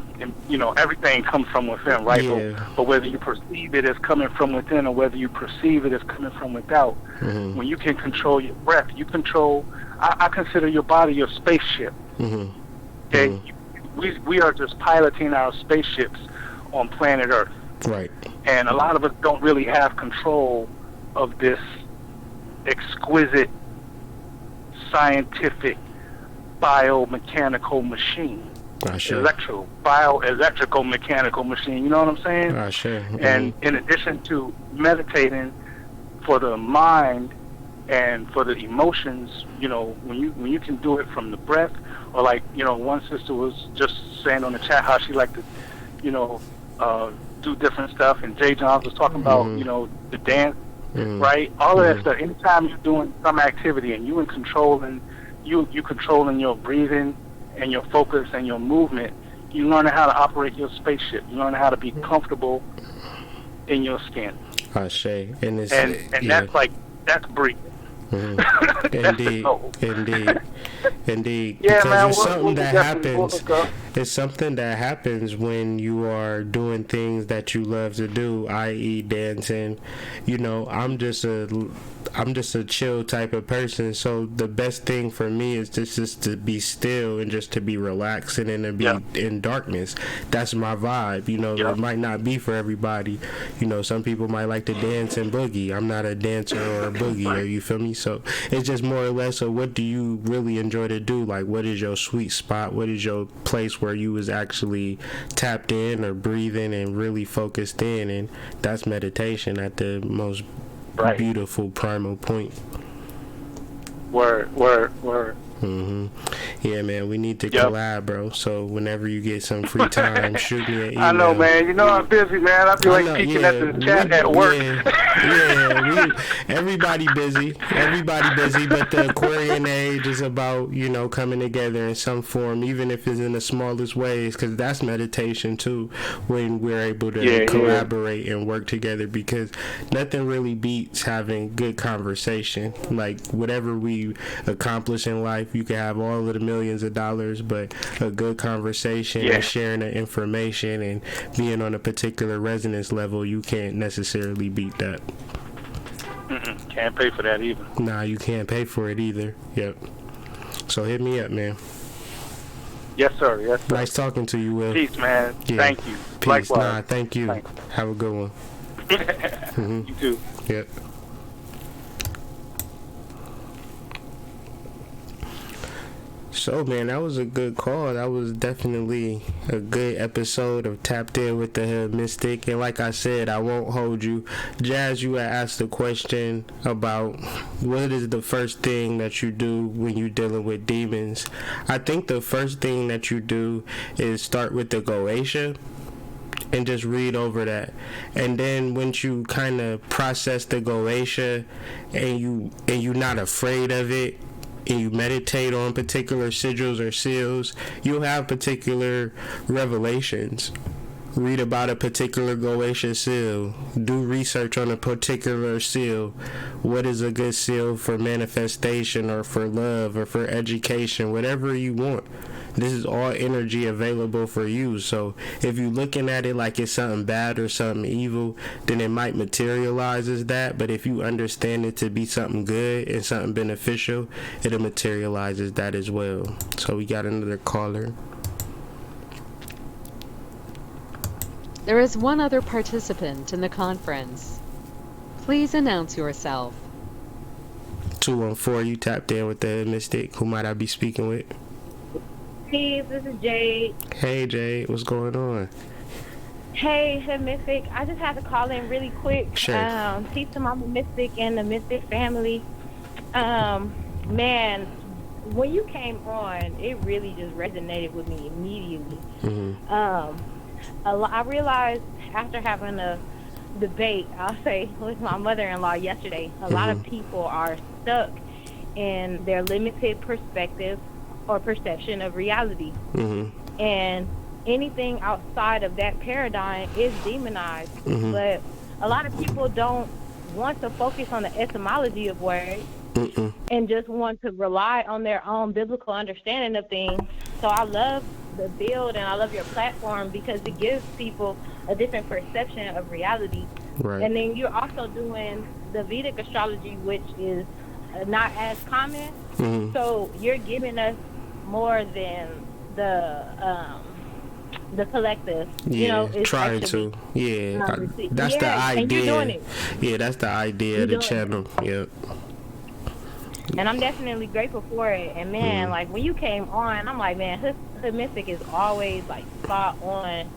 you know, everything comes from within, right? But whether you perceive it as coming from within or whether you perceive it as coming from without, when you can control your breath, you control, I consider your body your spaceship. Okay? We are just piloting our spaceships on planet Earth. Right. And a lot of us don't really have control of this exquisite scientific biomechanical machine. electrical mechanical machine. You know what I'm saying? Sure. And in addition to meditating for the mind and for the emotions, you know, when you can do it from the breath, or like, you know, one sister was just saying on the chat how she liked to, you know, do different stuff, and Jay Johns was talking about, you know, the dance, right? All of that stuff. Anytime you're doing some activity and you controlling your breathing and your focus and your movement, you learn how to operate your spaceship. You learn how to be comfortable in your skin. And that's breathing. Indeed. Yeah, because man, it's something that happens. It's something that happens when you are doing things that you love to do, i.e., dancing. You know, I'm just a chill type of person, so the best thing for me is just to be still and just to be relaxing and to be in darkness. That's my vibe. You know, it might not be for everybody. You know, some people might like to dance and boogie. I'm not a dancer or a boogier, you feel me? So it's just more or less of what do you really enjoy to do? Like, what is your sweet spot? What is your place where you was actually tapped in or breathing and really focused in? And that's meditation at the most beautiful primal point. Word. Yeah, man, we need to collab, bro. So whenever you get some free time, shoot me an email. I know, man. You know I'm busy, man. I feel like peeking at the chat at work. Everybody busy, but the Aquarian age is about, you know, coming together in some form, even if it's in the smallest ways, because that's meditation too, when we're able to collaborate and work together, because nothing really beats having good conversation. Like, whatever we accomplish in life, you can have all of the millions of dollars, but a good conversation and sharing the information and being on a particular resonance level, you can't necessarily beat that. Can't pay for that either. Nah, you can't pay for it either. Yep. So hit me up, man. Yes, sir. Nice talking to you, Will. Peace, man. Yeah. Thank you. Peace. Likewise. Nah, thank you. Thanks. Have a good one. You too. Yep. So, man, that was a good call. That was definitely a good episode of Tapped In with the Hood Mystic. And like I said, I won't hold you. Jazz, you had asked a question about what is the first thing that you do when you're dealing with demons. I think the first thing that you do is start with the Goetia and just read over that. And then once you kind of process the Goetia and you're not afraid of it, and you meditate on particular sigils or seals, you'll have particular revelations. Read about a particular Goetia seal. Do research on a particular seal. What is a good seal for manifestation or for love or for education, whatever you want. This is all energy available for you. So if you're looking at it like it's something bad or something evil, then it might materialize as that. But if you understand it to be something good and something beneficial, it'll materialize as that as well. So we got another caller. There is one other participant in the conference. Please announce yourself. 214, you tapped in with the Mystic. Who might I be speaking with? Hey, this is Jade. Hey, Jade. What's going on? Hey, Mystic. I just had to call in really quick. Sure. Peace to Mama Mystic and the Mystic family. Man, when you came on, it really just resonated with me immediately. I realized after having a debate, I'll say, with my mother-in-law yesterday, a lot of people are stuck in their limited perspective or perception of reality. And anything outside of that paradigm is demonized. But a lot of people don't want to focus on the etymology of words and just want to rely on their own biblical understanding of things. So I love the build and I love your platform because it gives people a different perception of reality. Right. And then you're also doing the Vedic astrology, which is not as common. So you're giving us more than the collective. Yeah, you know, it's trying actually, to. Yeah, that's the idea. And you're doing it. Yeah, that's the idea of the channel. Yep. And I'm definitely grateful for it. And man, like when you came on, I'm like, man, Hood Mystic is always like spot on.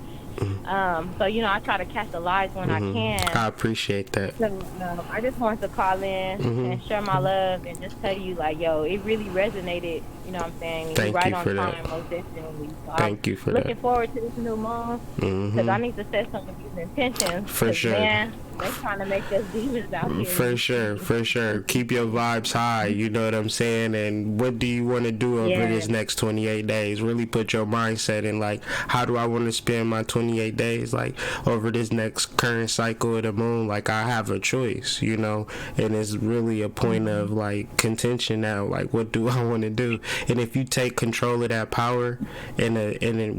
So you know, I try to catch the lives when I can. I appreciate that. So I just wanted to call in and share my love and just tell you, like, yo, it really resonated. You know what I'm saying? Thank You're right you on for time, that. most definitely. So Thank you for that. looking forward to this new moon because I need to set some of these intentions. For sure. Man, they're trying to make us demons out here. For sure. Keep your vibes high, you know what I'm saying? And what do you want to do over this next 28 days? Really put your mindset in, like, how do I want to spend my 28 days? Like, over this next current cycle of the moon, like, I have a choice, you know? And it's really a point of, like, contention now. Like, what do I want to do? And if you take control of that power and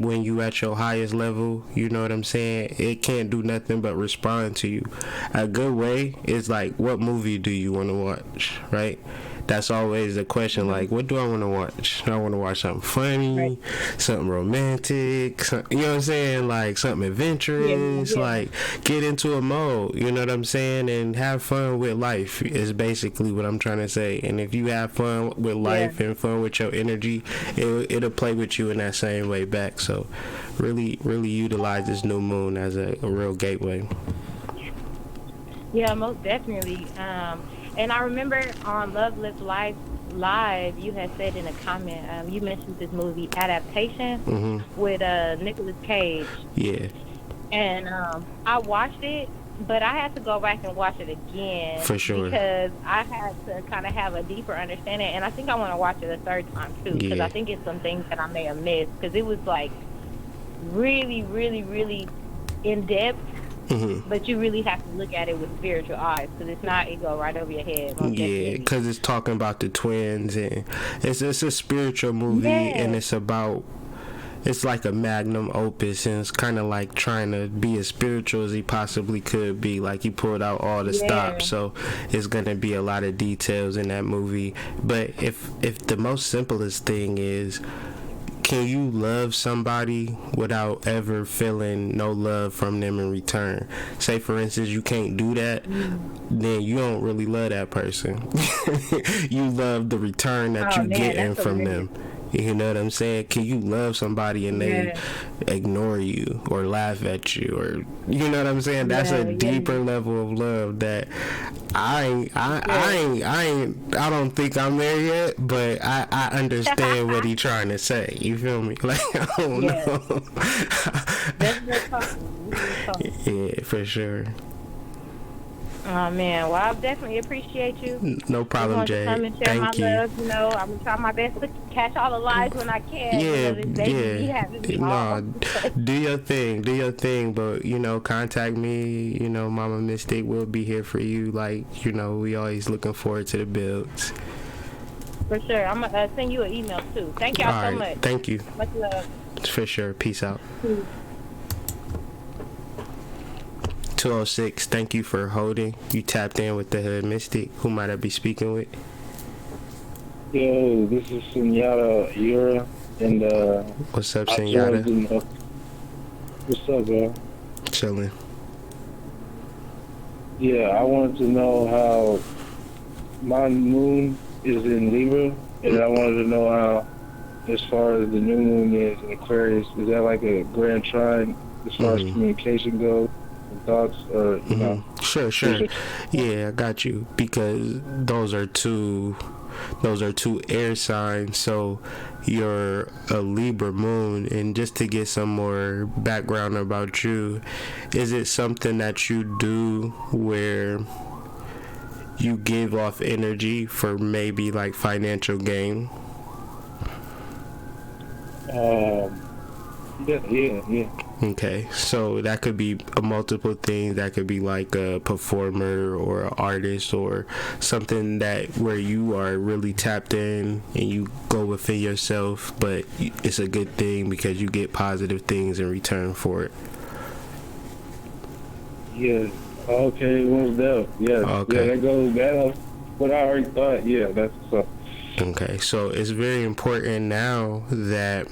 when you at your highest level, you know what I'm saying? It can't do nothing but respond to you. A good way is like, what movie do you want to watch, right? That's always the question. Like, what do I want to watch? I want to watch something funny, something romantic, you know what I'm saying? Like something adventurous, like get into a mode, you know what I'm saying? And have fun with life is basically what I'm trying to say. And if you have fun with life and fun with your energy, it'll play with you in that same way back. So really utilize this new moon as a real gateway. Yeah, most definitely. And I remember on Love Live Live, you had said in a comment, you mentioned this movie Adaptation with Nicolas Cage. Yeah. And I watched it, but I had to go back and watch it again. For sure. Because I had to kind of have a deeper understanding. And I think I want to watch it a third time, too. Because I think it's some things that I may have missed. Because it was, like, really, really, really in-depth. But you really have to look at it with spiritual eyes, because it's not, it go right over your head. Yeah, because it's talking about the twins, and it's a spiritual movie, and it's like a magnum opus, and it's kind of like trying to be as spiritual as he possibly could be. Like, he pulled out all the stops, so it's gonna be a lot of details in that movie. But if the most simplest thing is, can you love somebody without ever feeling no love from them in return? Say, for instance, you can't do that, then you don't really love that person. You love the return that you getting from them. You know what I'm saying? Can you love somebody and they ignore you or laugh at you, or you know what I'm saying? That's a deeper level of love that I don't think I'm there yet, but I understand what he's trying to say. You feel me? Like, I don't know. Yeah, for sure. Oh man, well I definitely appreciate you. No problem, Jay. Thank you. Love, you know, I'm gonna try my best to catch all the lives when I can. Do your thing. But you know, contact me. You know, Mama Mystic will be here for you. Like, you know, we always looking forward to the builds. For sure, I'm gonna send you an email too. Thank y'all so much. Thank you. Much love. For sure. Peace out. 206, thank you for holding. You tapped in with the Hood Mystic. Who might I be speaking with? Yo, this is Senyata Yura, and what's up, Senyata? What's up, bro? Chilling. Yeah, I wanted to know how my moon is in Libra, and I wanted to know how, as far as the new moon is in Aquarius, is that like a grand trine as far as communication goes? Thoughts, or you know? Sure. Yeah, I got you, because those are two air signs. So you're a Libra moon, and just to get some more background about you, is it something that you do where you give off energy for maybe like financial gain? Yeah. Okay, so that could be multiple things. That could be like a performer or an artist, or something that where you are really tapped in and you go within yourself, but it's a good thing because you get positive things in return for it. Yeah. Okay, what's that? Yeah. Okay. Yeah, that goes better. What I already thought. Yeah, that's what's up. Okay, so it's very important now that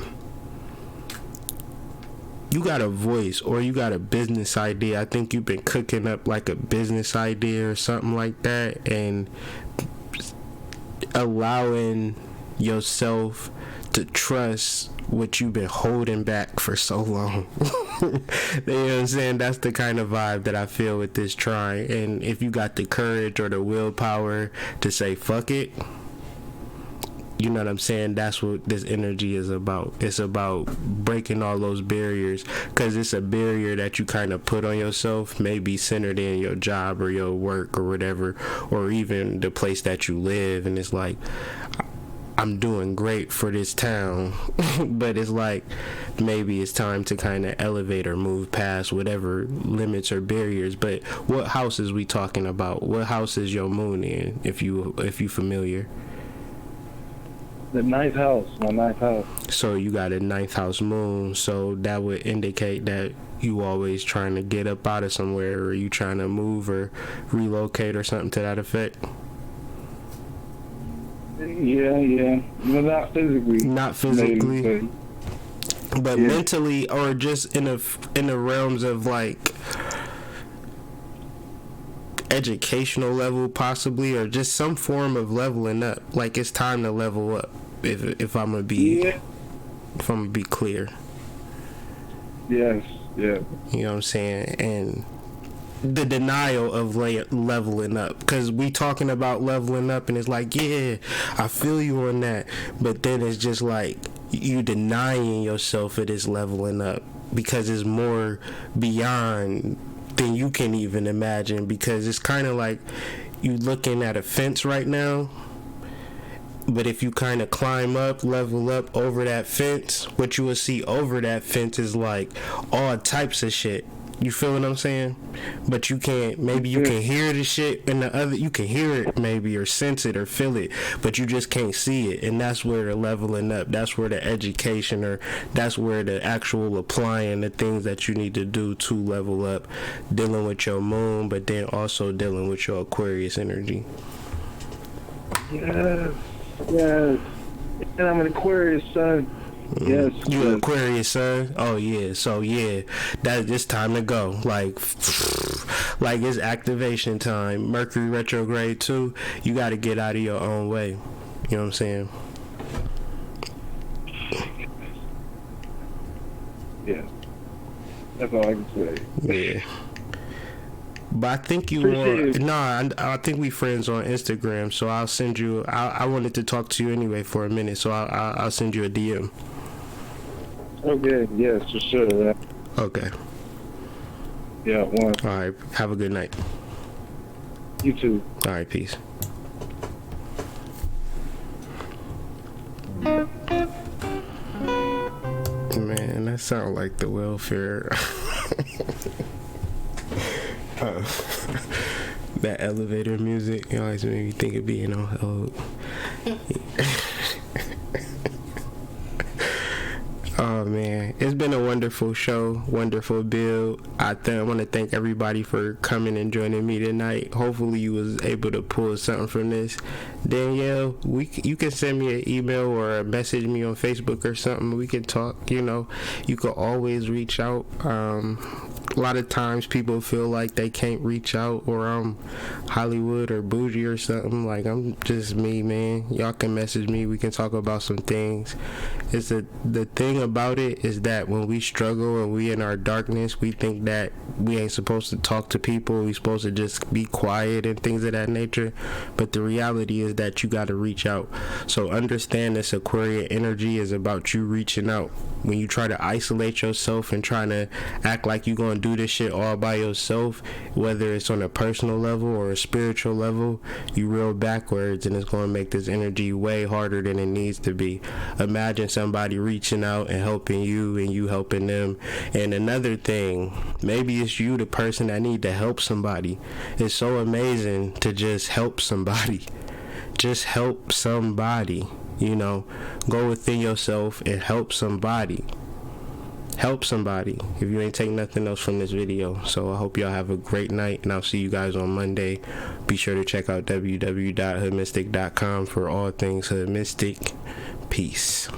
you got a voice or you got a business idea. I think you've been cooking up like a business idea or something like that, and allowing yourself to trust what you've been holding back for so long. You know what I'm saying? That's the kind of vibe that I feel with this trine. And if you got the courage or the willpower to say fuck it, you know what I'm saying? That's what this energy is about. It's about breaking all those barriers, because it's a barrier that you kind of put on yourself, maybe centered in your job or your work or whatever, or even the place that you live. And it's like, I'm doing great for this town, but it's like maybe it's time to kind of elevate or move past whatever limits or barriers. But what house is we talking about? What house is your moon in, if you familiar? The ninth house, my ninth house. So you got a ninth house moon, so that would indicate that you always trying to get up out of somewhere, or you trying to move or relocate or something to that effect. Yeah. Well, not physically. Not physically. Maybe, but yeah. mentally, or just in the realms of like educational level, possibly, or just some form of leveling up. Like it's time to level up. If I'm gonna be, if I'm gonna be clear. Yes. Yeah. You know what I'm saying? And the denial of leveling up, because we talking about leveling up, and it's like, yeah, I feel you on that, but then it's just like you denying yourself of this leveling up, because it's more beyond than you can even imagine. Because it's kind of like you looking at a fence right now, but if you kind of climb up, level up over that fence, what you will see over that fence is like all types of shit. You feel what I'm saying? But you can't, maybe you can hear the shit and the other, you can hear it maybe, or sense it or feel it, but you just can't see it. And that's where the leveling up, that's where the education, or that's where the actual applying the things that you need to do to level up, dealing with your moon, but then also dealing with your Aquarius energy. Yes. And I'm an Aquarius sun. Yes. You an Aquarius sun? Oh yeah. So yeah, it's time to go. Like it's activation time. Mercury retrograde too. You got to get out of your own way. You know what I'm saying? Yeah. That's all I can say. Yeah. But I think you I think we friends on Instagram, so I'll send you, I wanted to talk to you anyway for a minute, so I'll send you a DM. Okay, yes, for sure. Okay. Yeah, one. Alright, have a good night. You too. Alright, peace. Man, that sound like the welfare. That elevator music, it always made me think of being on hold. Oh man, it's been a wonderful show, wonderful build. I want to thank everybody for coming and joining me tonight. Hopefully you was able to pull something from this. Danielle, you can send me an email or message me on Facebook or something. We can talk. You know, you can always reach out. A lot of times people feel like they can't reach out, or I'm Hollywood or bougie or something. Like, I'm just me, man. Y'all can message me. We can talk about some things. It's the thing about it is that when we struggle and we in our darkness, we think that we ain't supposed to talk to people. We supposed to just be quiet and things of that nature. But the reality is that you got to reach out. So understand this Aquarian energy is about you reaching out. When you try to isolate yourself and trying to act like you're going to do this shit all by yourself, whether it's on a personal level or a spiritual level, you reel backwards, and it's going to make this energy way harder than it needs to be. Imagine somebody reaching out and helping you, and you helping them. And another thing, maybe it's you, the person that need to help somebody. It's so amazing to just help somebody. Just help somebody. You know, go within yourself and help somebody. Help somebody if you ain't take nothing else from this video. So I hope y'all have a great night, and I'll see you guys on Monday. Be sure to check out www.hoodmystic.com for all things Hood Mystic. Peace.